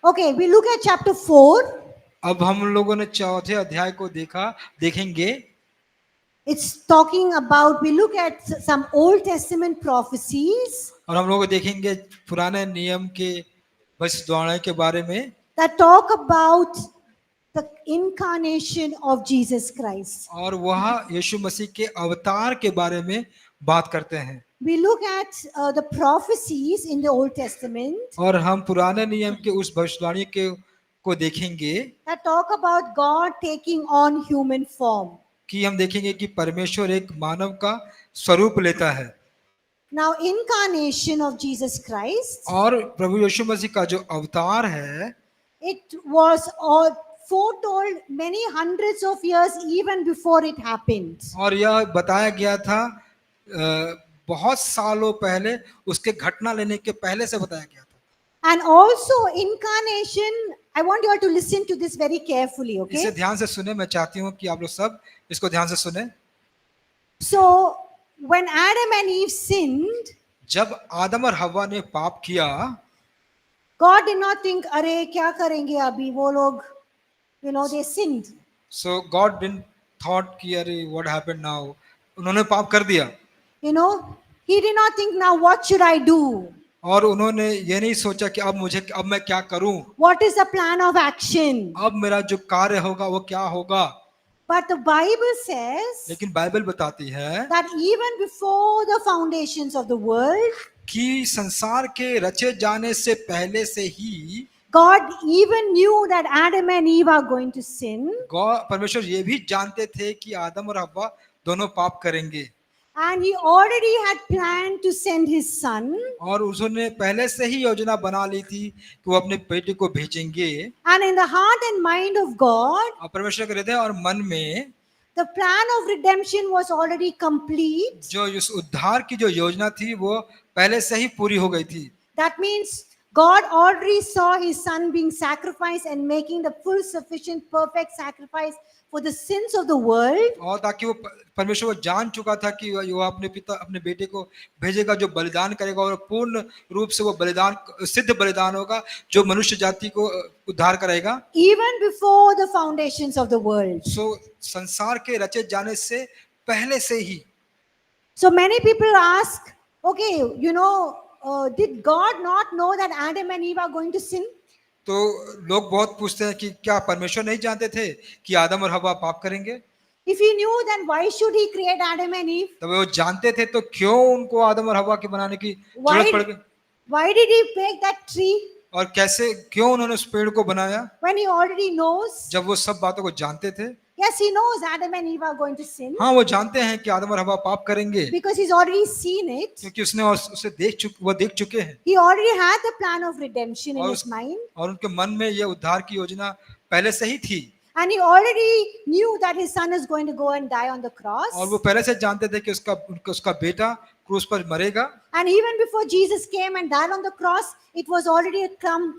Okay, we look at chapter 4. अब हम लोगों ने चौथे अध्याय को देखेंगे. It's talking about, we look at some Old Testament prophecies और हम लोग देखेंगे पुराने नियम के भविष्यवाणी के बारे में that talk about the incarnation of Jesus Christ. और वह यीशु मसीह के अवतार के बारे में बात करते हैं. We look at the prophecies in the Old Testament और हम पुराने नियम के उस भविष्यवाणी को देखेंगे that talk about God taking on human form. कि हम देखेंगे कि परमेश्वर एक मानव का स्वरूप लेता है. Now, incarnation of Jesus Christ, और प्रभु यीशु मसीह का जो अवतार है it was all foretold many hundreds of years even before it happened. और यह बताया गया था बहुत सालों पहले, उसके घटना लेने के पहले से बताया गया था. And also incarnation, I want you all to listen to this very carefully, इसे okay? ध्यान से सुने. मैं चाहती हूँ कि आप लोग सब इसको ध्यान से सुने. So, when Adam and Eve sinned, जब आदम और हव्वा ने पाप किया, God did not think, अरे क्या करेंगे अभी वो लोग, you know, they sinned. so God didn't thought कि अरे what happened now, उन्होंने पाप कर दिया. You know, he did not think, now what should I do? और उन्होंने ये नहीं सोचा कि अब मैं क्या करूं, What is the plan of action? अब मेरा जो कार्य होगा वो क्या होगा. But the Bible says लेकिन बाइबल बताती है that even before the foundations of the world, कि संसार के रचे जाने से पहले से ही God even knew that Adam and Eve are going to sin. परमेश्वर ये भी जानते थे कि आदम और हव्वा दोनों पाप करेंगे. And he already had planned to send his son. और उसने पहले से ही योजना बना ली थी कि वो अपने बेटे को भेजेंगे. And in the heart and mind of God, और परमेश्वर के हृदय और मन में the plan of redemption was already complete. जो इस उद्धार की जो योजना थी वो पहले से ही पूरी हो गई थी. That means God already saw his son being sacrificed and making the full, sufficient, perfect sacrifice for the sins of the world. और ताकि वो परमेश्वर वो जान चुका था कि वो अपने बेटे को भेजेगा जो बलिदान करेगा और पूर्ण रूप से वो बलिदान सिद्ध बलिदान होगा जो मनुष्य जाति को उद्धार करेगा. Even before the foundations of the world. संसार के रचे जाने से पहले से ही. So many people ask, okay, you know, did God not know that Adam and Eve are going to sin? तो लोग बहुत पूछते हैं कि क्या परमेश्वर नहीं जानते थे कि आदम और हव्वा पाप करेंगे? If he knew, then why should he create Adam and Eve? तब वो जानते थे तो क्यों उनको आदम और हव्वा के बनाने की जरूरत पड़ गई? Why did he make that tree? और कैसे क्यों उन्होंने उस पेड़ को बनाया? When he already knows, जब वो सब बातों को जानते थे। yes, he knows Adam and Eve are going to sin हाँ, वो जानते हैं कि आदम और हवा पाप करेंगे, because he's already seen it. क्योंकि उसे देख चुके हैं। He already had the plan of redemption in और his mind. और उनके मन में ये उद्धार की योजना पहले से ही थी। And he already knew that his son is going to go and die on the cross. और वो पहले से जानते थे कि उसका बेटा क्रूस पर मरेगा। And even before Jesus came and died on the cross, it was already a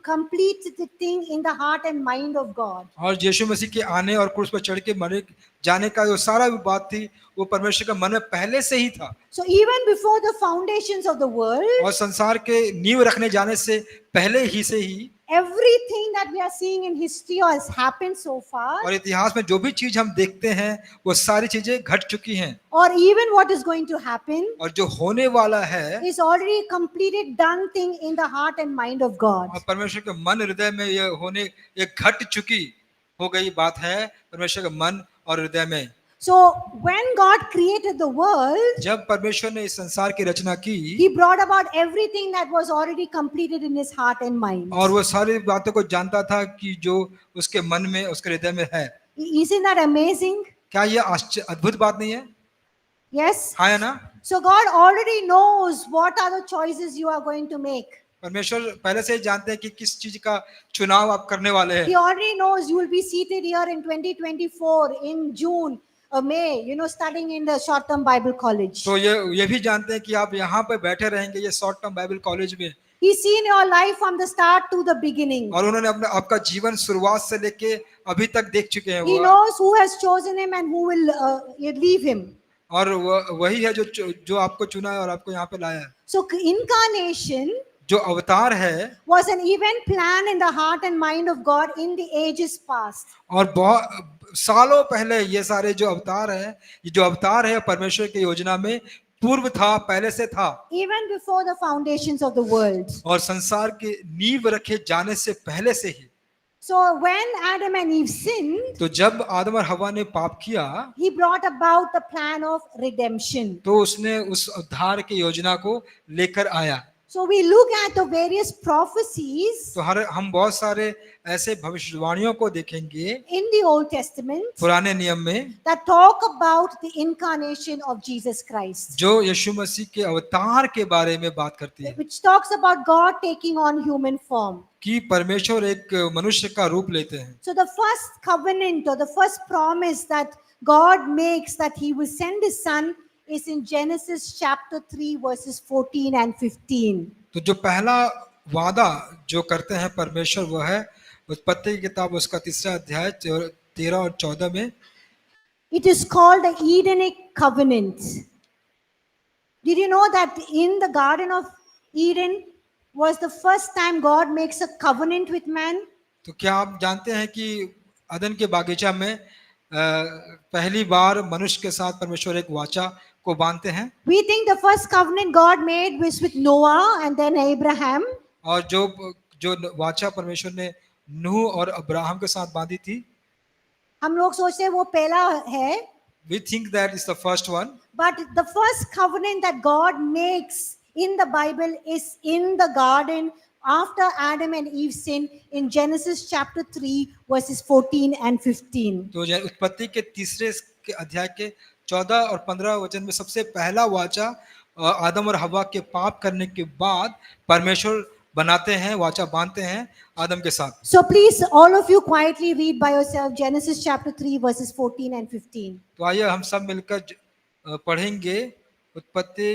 complete thing in the heart and mind of God. और यीशु मसीह के आने और क्रूस पर चढ़ के मरे जाने का जो सारा बात थी, वो परमेश्वर के मन में पहले से ही था। So even before the foundations of the world, और संसार के नींव रखने जाने से पहले ही से ही everything that we are seeing in history has happened so far, और इतिहास में जो भी चीज हम देखते हैं वो सारी चीजें घट चुकी हैं। or even what is going to happen, और जो होने वाला है is already a completed done thing in the heart and mind of God. और परमेश्वर के मन हृदय में ये घट चुकी हो गई बात है परमेश्वर के मन और हृदय में। So when God created the world, जब परमेश्वर ने इस संसार की रचना की, he brought about everything that was already completed in his heart and mind. और वो सारी बातों को जानता था कि जो उसके मन में उसके हृदय में है। Isn't that amazing? क्या ये अद्भुत बात नहीं है? Yes. हाँ, है ना? So God already knows what are the choices you are going to make. परमेश्वर पहले से ही जानते हैं कि किस चीज का चुनाव आप करने वाले हैं। He already knows you will be seated here in 2024 in June or May, studying in the short-term Bible college. तो ये भी जानते हैं कि आप यहाँ पे बैठे रहेंगे ये शॉर्ट टर्म बाइबल कॉलेज में। He's seen your life from the start to the beginning. और उन्होंने आपका जीवन शुरुआत से लेके अभी तक देख चुके हैं। He knows who has chosen him and who will leave him. और वही है जो आपको चुना है और आपको यहाँ पे लाया है। So incarnation जो अवतार है was an event planned in the heart and mind of God in the ages past. और बहुत सालों पहले ये सारे जो अवतार है परमेश्वर की योजना में पूर्व था, पहले से था। Even before the foundations of the world. और संसार के नींव रखे जाने से पहले से ही। So when Adam and Eve sinned, तो जब आदम और हवा ने पाप किया, he brought about the plan of redemption. तो उसने उस उद्धार की योजना को लेकर आया। So we look at the various prophecies तो हम बहुत सारे ऐसे भविष्यवाणियों को देखेंगे in the Old Testament पुराने नियम में that talk about the incarnation of Jesus Christ, जो यीशु मसीह के अवतार के बारे में बात करती है, which talks about God taking on human form. कि परमेश्वर एक मनुष्य का रूप लेते हैं। So the first covenant or the first promise that God makes that he will send his son is in Genesis chapter 3 verses 14 and 15. तो जो पहला वादा जो करते हैं परमेश्वर वो है उत्पत्ति की किताब उसका 3 अध्याय 13 और 14 में। It is called the Edenic covenant. Did you know that in the Garden of Eden was the first time God makes a covenant with man? तो क्या आप जानते हैं कि अदन के बागीचा में पहली बार मनुष्य के साथ परमेश्वर एक वाचा को बांधते हैं। We think the first covenant God made was with Noah and then Abraham. और जो वाचा परमेश्वर ने नूह और अब्राहम के साथ बांधी थी, हम लोग सोचते हैं वो पहला है. We think that is the first one. But the first covenant that God makes in the Bible is in the garden after Adam and Eve sinned in Genesis chapter 3 verses 14 and 15. तो उत्पत्ति के 3 अध्याय के 14 और 15 वचन में सबसे पहला वाचा आदम और हवा के पाप करने के बाद परमेश्वर बनाते हैं, वाचा बांधते हैं आदम के साथ। So please all of you quietly read by yourself Genesis chapter 3 verses 14 and 15. तो आइए हम सब मिलकर पढ़ेंगे उत्पत्ति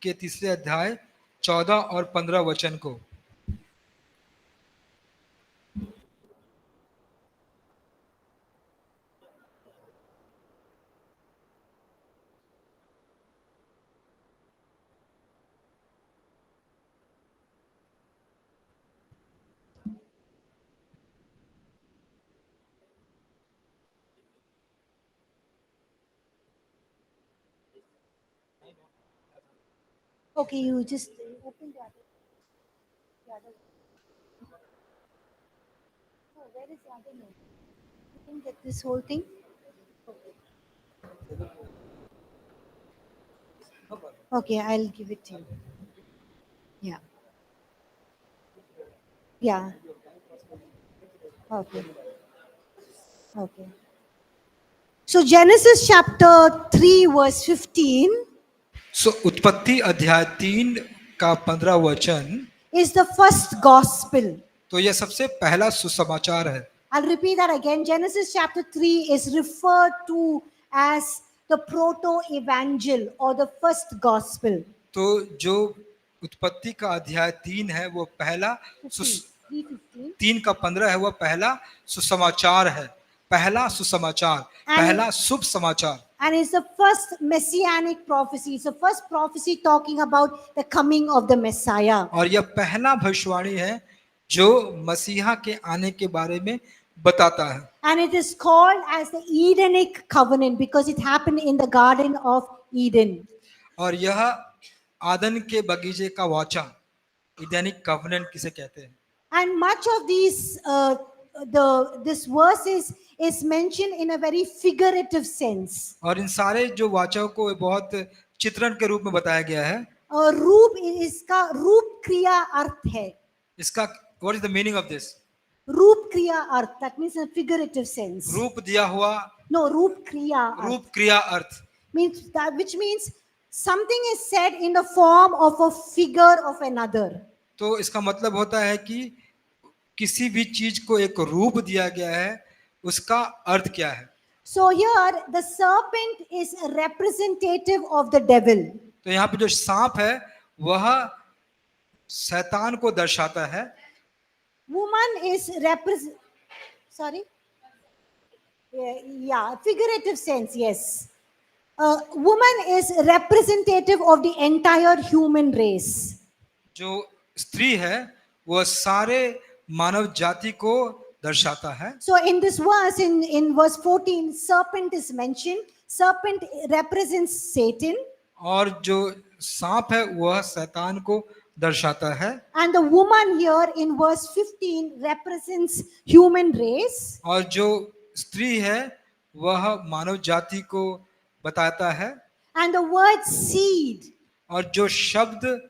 के 3 अध्याय 14 और 15 वचन को। Okay, you just open the other. Oh, where is the other note? You can get this whole thing. Okay, I'll give it to you. Yeah. Yeah. Okay. Okay. So Genesis chapter 3 verse 15 सो उत्पत्ति अध्याय 3 का 15 वचन, is the first gospel. तो यह सबसे पहला सुसमाचार है. I'll repeat that again. Genesis chapter 3 is referred to as the proto-evangel or the first gospel. तो जो उत्पत्ति का अध्याय 3 है वो पहला 3:15. 3 का 15 है, वह पहला सुसमाचार है. पहला सुसमाचार, पहला शुभ समाचार. And it's the first messianic prophecy. It's the first prophecy talking about the coming of the Messiah. और यह पहला भविष्यवाणी है जो मसीहा के आने के बारे में बताता है. And it is called as the Edenic covenant because it happened in the Garden of Eden. और यह आदन के बगीचे का वाचा, इडेनिक कवनेंट किसे कहते हैं. And much of these, this verse is mentioned in a very figurative sense. और इन सारे जो वाचों को बहुत चित्रण के रूप में बताया गया है. रूप इसका रूप क्रिया अर्थ है. इसका what is the meaning of this? रूप क्रिया अर्थ, that means in a figurative sense. रूप दिया हुआ. No, रूप क्रिया अर्थ. रूप क्रिया अर्थ means that, which means something is said in the form of a figure of another. तो इसका मतलब होता है कि किसी भी चीज को एक रूप दिया गया है, उसका अर्थ क्या है. So here the serpent is a representative of the devil. तो यहाँ पे जो सांप है वह शैतान को दर्शाता है. Woman is sorry, yeah, figurative sense, yes. Woman is representative of the entire human race. जो स्त्री है वह सारे मानव जाति को दर्शाता है. So in this verse, in verse 14, serpent is mentioned. Serpent represents Satan. और जो सांप है वह शैतान को दर्शाता है. And the woman here in verse 15 represents human race. और जो स्त्री है वह मानव जाति को बताता है. And the word seed, और जो शब्द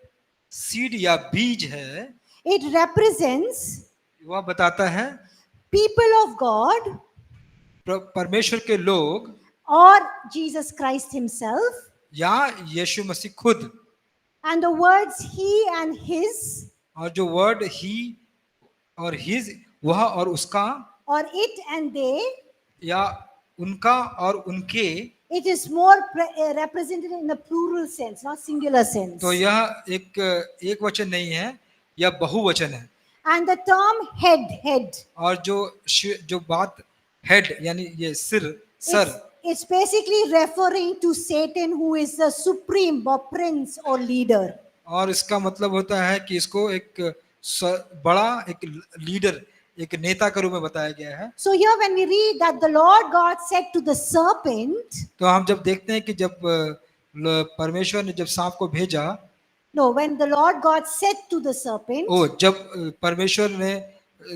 सीड या बीज है it represents वह बताता है people of God परमेश्वर के लोग or Jesus Christ himself. या यीशु मसीह खुद. And the words he and his और जो वर्ड ही और हिज वह और उसका, or it and they, या उनका और उनके, it is more represented in the plural sense, not singular sense. तो यह एक वचन नहीं है, यह बहुवचन है. And the term head, और जो बात हेड यानी ये sir, it's basically referring to Satan, who is the supreme or prince or leader. और इसका मतलब होता है कि इसको एक बड़ा एक लीडर, एक नेता के रूप में बताया गया है. So here when we read that the Lord God said to the serpent, तो हम जब देखते हैं कि जब परमेश्वर ने जब सांप को भेजा, no, when the Lord God said to the serpent, जब परमेश्वर ने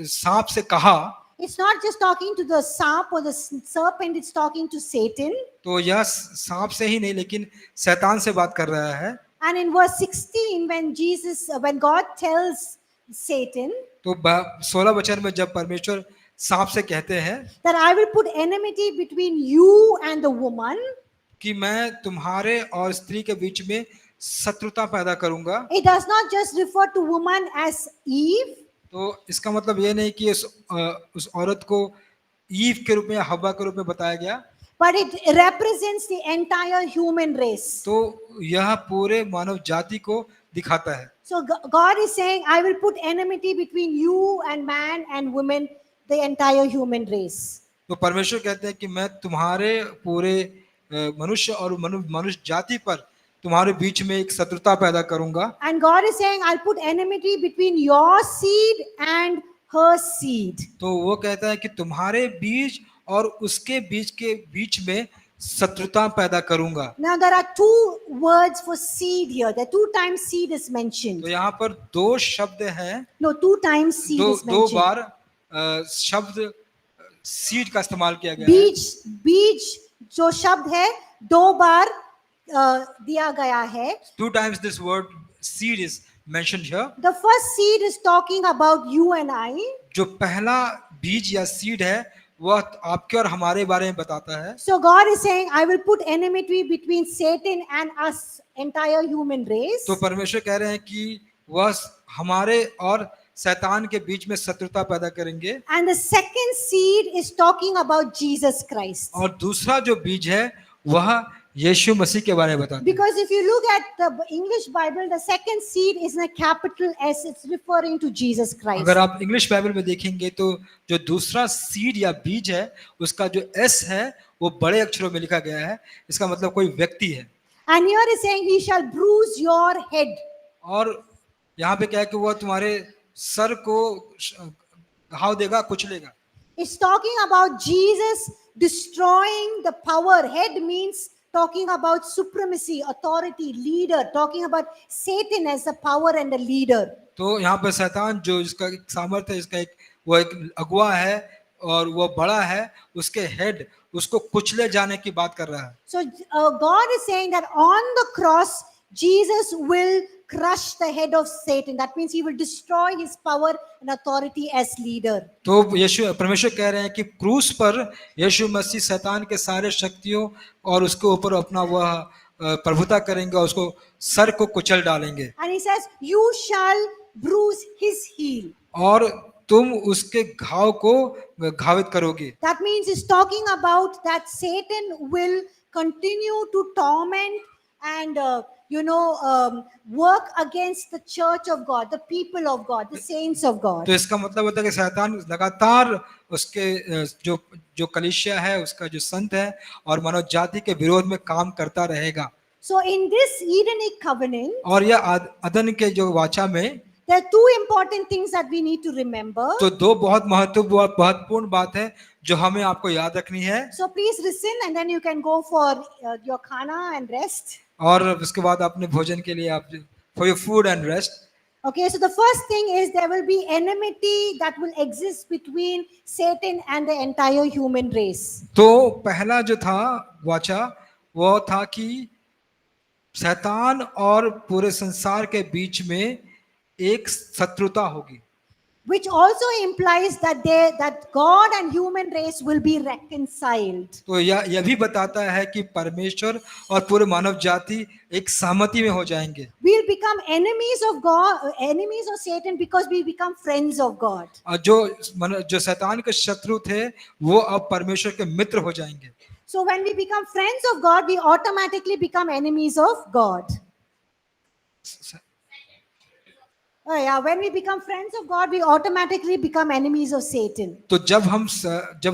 सांप से कहा, it's not just talking to the सांप or the serpent, it's talking to Satan. तो यह सांप से ही नहीं लेकिन शैतान से बात कर रहा है. And in verse 16, when God tells Satan, तो 16 वचन में जब परमेश्वर सांप से कहते हैं that I will put enmity between you and the woman, कि मैं तुम्हारे और स्त्री के बीच में शत्रुता पैदा करूंगा. it does not just refer to woman as Eve. तो इसका मतलब ये नहीं कि उस औरत को ईव के रूप में या हव्वा के रूप में बताया गया, But it represents the entire human race. तो यह पूरे मानव जाति को दिखाता है. So God is saying, I will put enmity between you and man and woman, the entire human race. तो परमेश्वर कहते हैं कि मैं तुम्हारे पूरे मनुष्य और मनुष्य जाति पर तुम्हारे बीच में एक शत्रुता पैदा करूंगा. And God is saying, I'll put enmity between your seed and her seed. तो वो कहता है कि तुम्हारे बीज और उसके बीज के बीच में शत्रुता पैदा करूंगा. Now there are two words for seed here. There are 2 times seed is mentioned. तो यहाँ पर 2 शब्द हैं, No, 2 times seed is दो mentioned. बार शब्द सीड का इस्तेमाल किया गया है. बीज जो शब्द है 2 बार दिया गया है. 2 times this word seed is mentioned here. The first seed is talking about you and I. जो पहला बीज या सीड है वह आपके और हमारे बारे में बताता है. So God is saying, I will put enmity between Satan and us, entire human race. तो परमेश्वर कह रहे हैं कि वह हमारे और शैतान के बीच में शत्रुता पैदा करेंगे. And the second seed is talking about Jesus Christ. और दूसरा जो बीज है वह यीशु मसीह के बारे में बताता है. Because if you look at the English Bible, the second seed is in a capital S. It's referring to Jesus Christ. अगर आप इंग्लिश बाइबल में देखेंगे तो जो दूसरा सीड या बीज है उसका जो एस है वो बड़े अक्षरों में लिखा गया है. इसका मतलब कोई व्यक्ति है. And here is saying, He shall bruise your head. और यहाँ पे क्या है कि वह तुम्हारे सर को घाव देगा, कुचलेगा. It's talking about Jesus destroying the power. Head means talking about supremacy, authority, leader, talking about Satan as the power and the leader. तो यहाँ पर शैतान जो इसका एक सामर्थ्य है, इसका वो एक अगुआ है और वो बड़ा है, उसके हेड उसको कुचले जाने की बात कर रहा है. So God is saying that on the cross, Jesus will crush the head of Satan. That means He will destroy his power and authority as leader. तो यीशु परमेश्वर कह रहे हैं कि क्रूस पर यीशु मसीह शैतान के सारे शक्तियों और उसके ऊपर अपना वह प्रभुता करेंगे और उसको सर को कुचल डालेंगे. And He says, you shall bruise his heel. और तुम उसके घाव को घावित करोगे. That means He's talking about that Satan will continue to torment and work against the church of God, the people of God, the saints of God. तो इसका मतलब होता है कि शैतान लगातार उसके जो कलीसिया है, उसका जो संत है और मानव जाति के विरोध में काम करता रहेगा. So in this Edenic covenant, और यह अदन के जो वाचा में there are two important things that we need to remember. तो दो बहुत महत्वपूर्ण बात है जो हमें आपको याद रखनी है. So please listen and then you can go for your khana and rest. और उसके बाद अपने भोजन के लिए आप for your food and rest. Okay, so the first thing is there will be enmity that will exist between Satan and the entire human race. तो पहला जो था वाचा वो था कि शैतान और पूरे संसार के बीच में एक शत्रुता होगी. Which also implies that God and human race will be reconciled. तो यह भी बताता है कि परमेश्वर और पूरे मानव जाति एक सहमति में हो जाएंगे. We'll become enemies of God, enemies of Satan, because we become friends of God. और जो शैतान के शत्रु थे वो अब परमेश्वर के मित्र हो जाएंगे. So when we become friends of God, we automatically become enemies of God. Oh yeah, when we become friends of God, we automatically become enemies of Satan. तो जब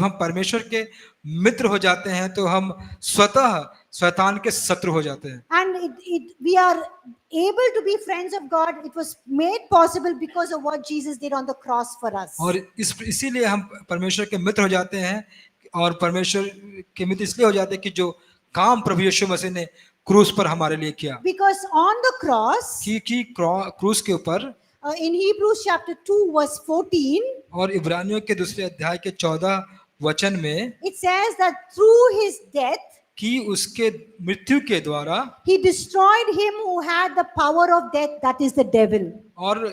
हम परमेश्वर के मित्र हो जाते हैं तो हम स्वतः शैतान के शत्रु हो जाते हैं. And we are able to be friends of God. It was made possible because of what Jesus did on the cross for us. और इसीलिए हम परमेश्वर के मित्र हो जाते हैं और परमेश्वर के मित्र इसलिए हो जाते हैं कि जो काम प्रभु यीशु मसीह ने क्रूस पर हमारे लिए किया. Because on the cross, कि क्रूस के ऊपर in Hebrews chapter 2 verse 14, और इब्रानियों के दूसरे अध्याय के 14 वचन में it says that through his death, कि उसके मृत्यु के द्वारा he destroyed him who had the power of death, that is the devil. और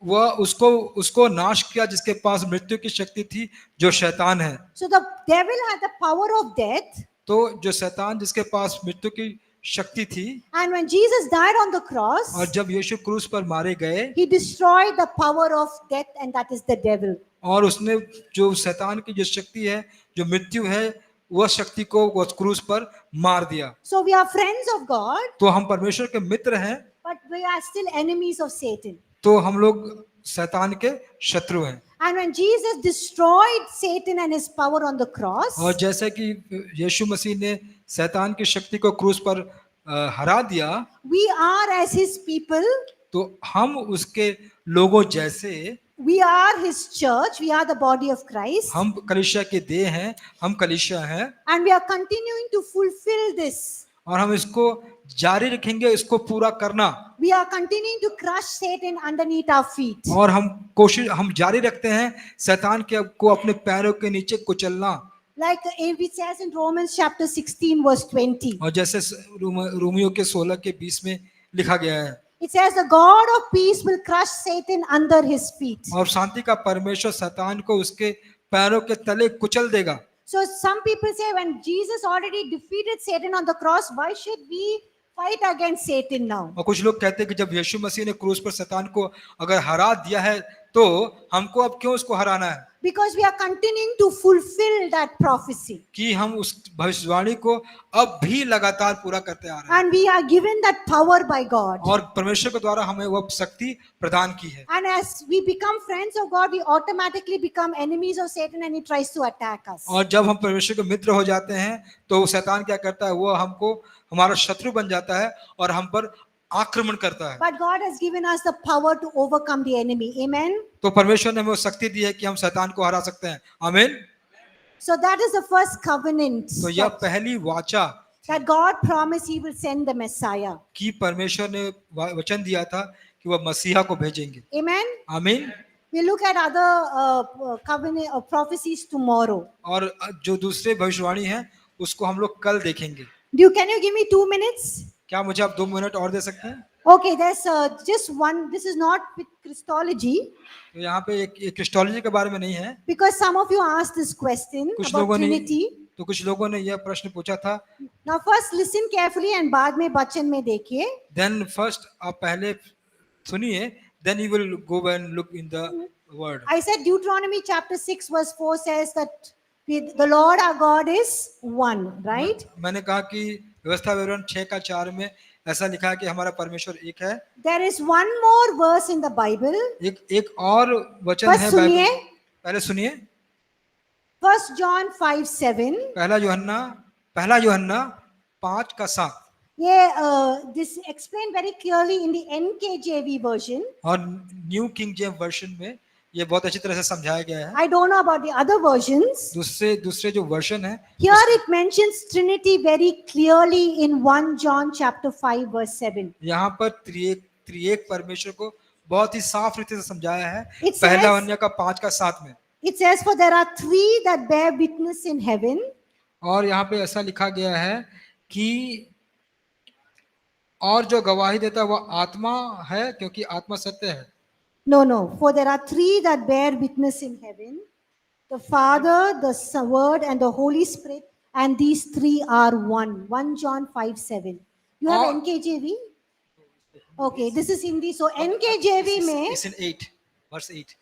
वह उसको नाश किया जिसके पास मृत्यु की शक्ति थी, जो शैतान है. So the devil had the power of death. तो जो शैतान जिसके पास मृत्यु की शक्ति थी, And when Jesus died on the cross, और जब यीशु क्रूस पर मारे गए he destroyed the power of death, and that is the devil. और उसने जो शैतान की जो शक्ति है, जो मृत्यु है, वह शक्ति को उस क्रूस पर मार दिया. So we are friends of God, तो हम परमेश्वर के मित्र हैं, but we are still enemies of Satan. तो हम लोग शैतान के शत्रु हैं. And when Jesus destroyed Satan and his power on the cross, और जैसे कि यीशु मसीह ने शैतान की शक्ति को क्रूस पर हरा दिया, we are as his people. तो हम उसके लोगों जैसे, We are his church. We are the body of Christ. हम कलीसिया के देह हैं, हम कलीसिया हैं. And we are continuing to fulfill this. और हम इसको जारी रखेंगे, इसको पूरा करना. We are continuing to crush Satan underneath our feet. और हम जारी रखते हैं शैतान को अपने पैरों के नीचे कुचलना. Like it says in Romans chapter 16 verse 20. और जैसे रोमियो के 16 के 20 में लिखा गया है. It says the God of peace will crush Satan under his feet. और शांति का परमेश्वर शैतान को उसके पैरों के तले कुचल देगा। So some people say when Jesus already defeated Satan on the cross, why should we fight against Satan now? और कुछ लोग कहते हैं कि जब यीशु मसीह ने क्रूस पर शैतान को अगर हरा दिया है तो हमको अब क्यों उसको हराना है? Because we are continuing to fulfill that prophecy. कि हम उस भविष्यवाणी को अब भी लगातार पूरा करते आ रहे हैं And we are given that power by God. और परमेश्वर के द्वारा हमें वह शक्ति प्रदान की है। And as we become friends of God, we automatically become enemies of Satan and he tries to attack us. और जब हम परमेश्वर के मित्र हो जाते हैं तो शैतान क्या करता है, वो हमको हमारा शत्रु बन जाता है और हम पर आक्रमण करता है। But God has given us the power to overcome the enemy. Amen. तो परमेश्वर ने हमें वो शक्ति दी है कि हम शैतान को हरा सकते हैं। आमीन। So that is the first covenant तो यह पहली वाचा that God promised he will send the Messiah. कि परमेश्वर ने वचन दिया था कि वह मसीहा को भेजेंगे। Amen. आमीन। We'll look at other covenant prophecies tomorrow. और जो दूसरे भविष्यवाणी हैं उसको हम लोग कल देखेंगे। Can you give me 2 minutes? क्या मुझे आप 2 मिनट और दे सकते हैं? Okay, there's just one. This is not with Christology तो यहाँ पे एक क्रिस्टोलॉजी के बारे में नहीं है। because some of you asked this question कुछ about लोगों ने Trinity. तो कुछ लोगों ने यह प्रश्न पूछा था। Now first listen carefully and बाद में वचन में देखिए. Then first आप पहले सुनिए, then you will go and look in the word. I said Deuteronomy chapter 6 verse 4 says that the Lord our God is one, right? मैंने कहा कि व्यवस्था विवरण 6:4 में ऐसा लिखा है कि हमारा परमेश्वर एक है। There is one more verse in the Bible. एक और वचन बस है सुनिए. बाइबल। पहले सुनिए। 1 John 5:7. पहला यूहन्ना 5:7। ये this explained very clearly in the NKJV version. और न्यू किंग जेम्स वर्जन में ये बहुत अच्छी तरह से समझाया गया है। I don't know about the other versions. दूसरे जो वर्जन है Here it mentions Trinity very clearly in 1 John chapter 5 verse 7. यहाँ पर त्रिएक परमेश्वर को बहुत ही साफ रीति से समझाया है। It says- पहला यूहन्ना 5:7 में। It says, for there are 3 that bear witness in heaven. और यहाँ पे ऐसा लिखा गया है कि और जो गवाही देता है वह आत्मा है क्योंकि आत्मा सत्य है। No. For there are 3 that bear witness in heaven. The Father, the Word and the Holy Spirit. And these 3 are one. 1 John 5:7. You have और- NKJV? Okay, this is Hindi. So NKJV में It's in 8 verse 8.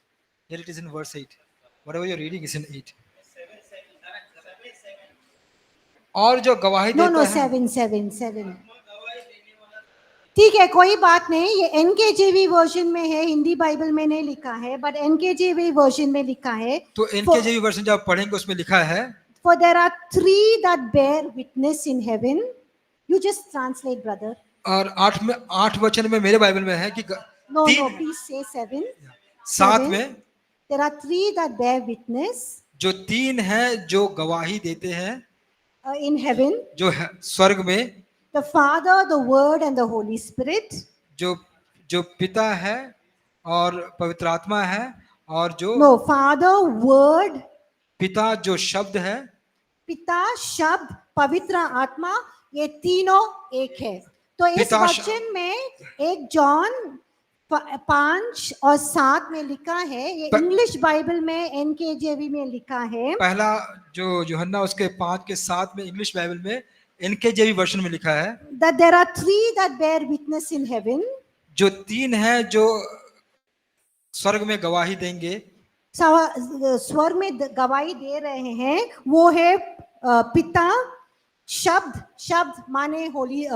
Here it is in verse 8. Whatever you're reading is in 8. और जो गवाही No, देता है 7. ठीक है, कोई बात नहीं. ये NKJV वर्जन में है, हिंदी बाइबल में नहीं लिखा है, बट NKJV वर्जन में लिखा है. तो NKJV वर्जन जब आप पढ़ेंगे उसमें लिखा है For there are 3 that bear witness in heaven. You just translate, brother. और 8 वचन में मेरे बाइबल में है कि No, तीन- please say 7. 7 में There are 3 that bear witness जो 3 हैं जो गवाही देते हैं in heaven. जो है स्वर्ग में, The Father, the Word and the Holy Spirit. जो पिता है और पवित्र आत्मा है और जो No, Father, Word, पिता जो शब्द है, पिता, शब्द, पवित्र आत्मा, ये तीनों एक है. तो इस पिता, वचन में 1 जॉन 5 और 7 में लिखा है. ये इंग्लिश बाइबल में NKJV में लिखा है. पहला जो यूहन्ना उसके 5:7 में इंग्लिश बाइबल में NKJV वर्जन में लिखा है That there are 3 that bear witness in heaven. जो 3 हैं जो स्वर्ग में गवाही देंगे. स्वर्ग में गवाही दे रहे हैं. वो है पिता, शब्द माने होली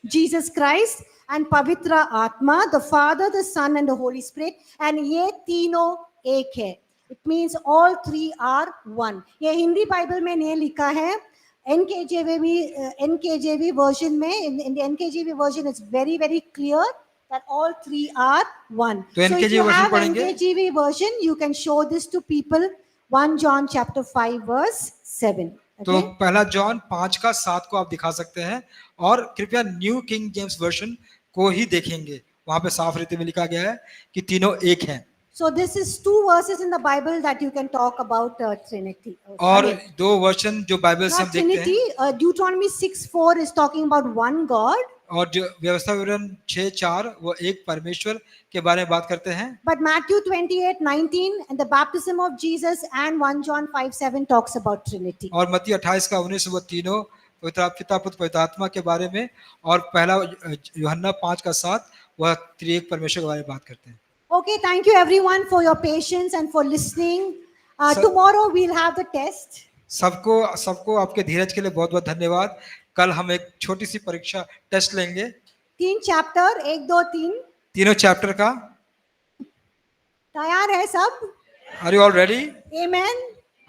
जीसस क्राइस्ट एंड पवित्र आत्मा, the father, the son and the holy spirit. And ये तीनों एक है. It means all 3 are one. ये हिंदी बाइबल में नहीं लिखा है. NKJV version में, in the NKJV version it's very very clear that all 3 are one. तो So if NKJV you version have पढ़ेंगे? NKJV version, you can show this to people. 1 John chapter 5 verse 7. तो Okay? पहला जॉन 5:7 को आप दिखा सकते हैं और कृपया न्यू किंग जेम्स वर्जन को ही देखेंगे. वहां पे साफ रीति में लिखा गया है कि तीनों एक हैं. So this is 2 verses in the Bible that you can talk about Trinity. और Sorry, 2 वचन जो बाइबल से हम not देखते Trinity. हैं Deuteronomy 6:4 is talking about one God. और जो व्यवस्था विवरण 6:4 वो एक परमेश्वर के बारे में बात करते हैं। But Matthew 28:19 and the baptism of Jesus and 1 John 5:7 talks about Trinity. और मत्ती 28:19 वो तीनों पवित्र पिता पुत्र पवित्र आत्मा के बारे में, और पहला यूहन्ना 5:7 वह त्रिएक परमेश्वर के बारे में बात करते हैं। Okay, thank you everyone for your patience and for listening. Tomorrow we'll have the test. सबको आपके धीरज के लिए बहुत बहुत धन्यवाद। कल हम एक छोटी सी परीक्षा टेस्ट लेंगे 3 चैप्टर 1 2 3 तीनों चैप्टर का। तैयार है सब? Are you all ready? Amen.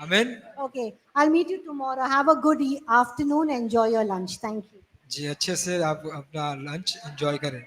आमीन। Okay, I'll meet you tomorrow. Have a good afternoon. Enjoy your lunch. Thank you. जी, अच्छे से आप अपना लंच एंजॉय करें।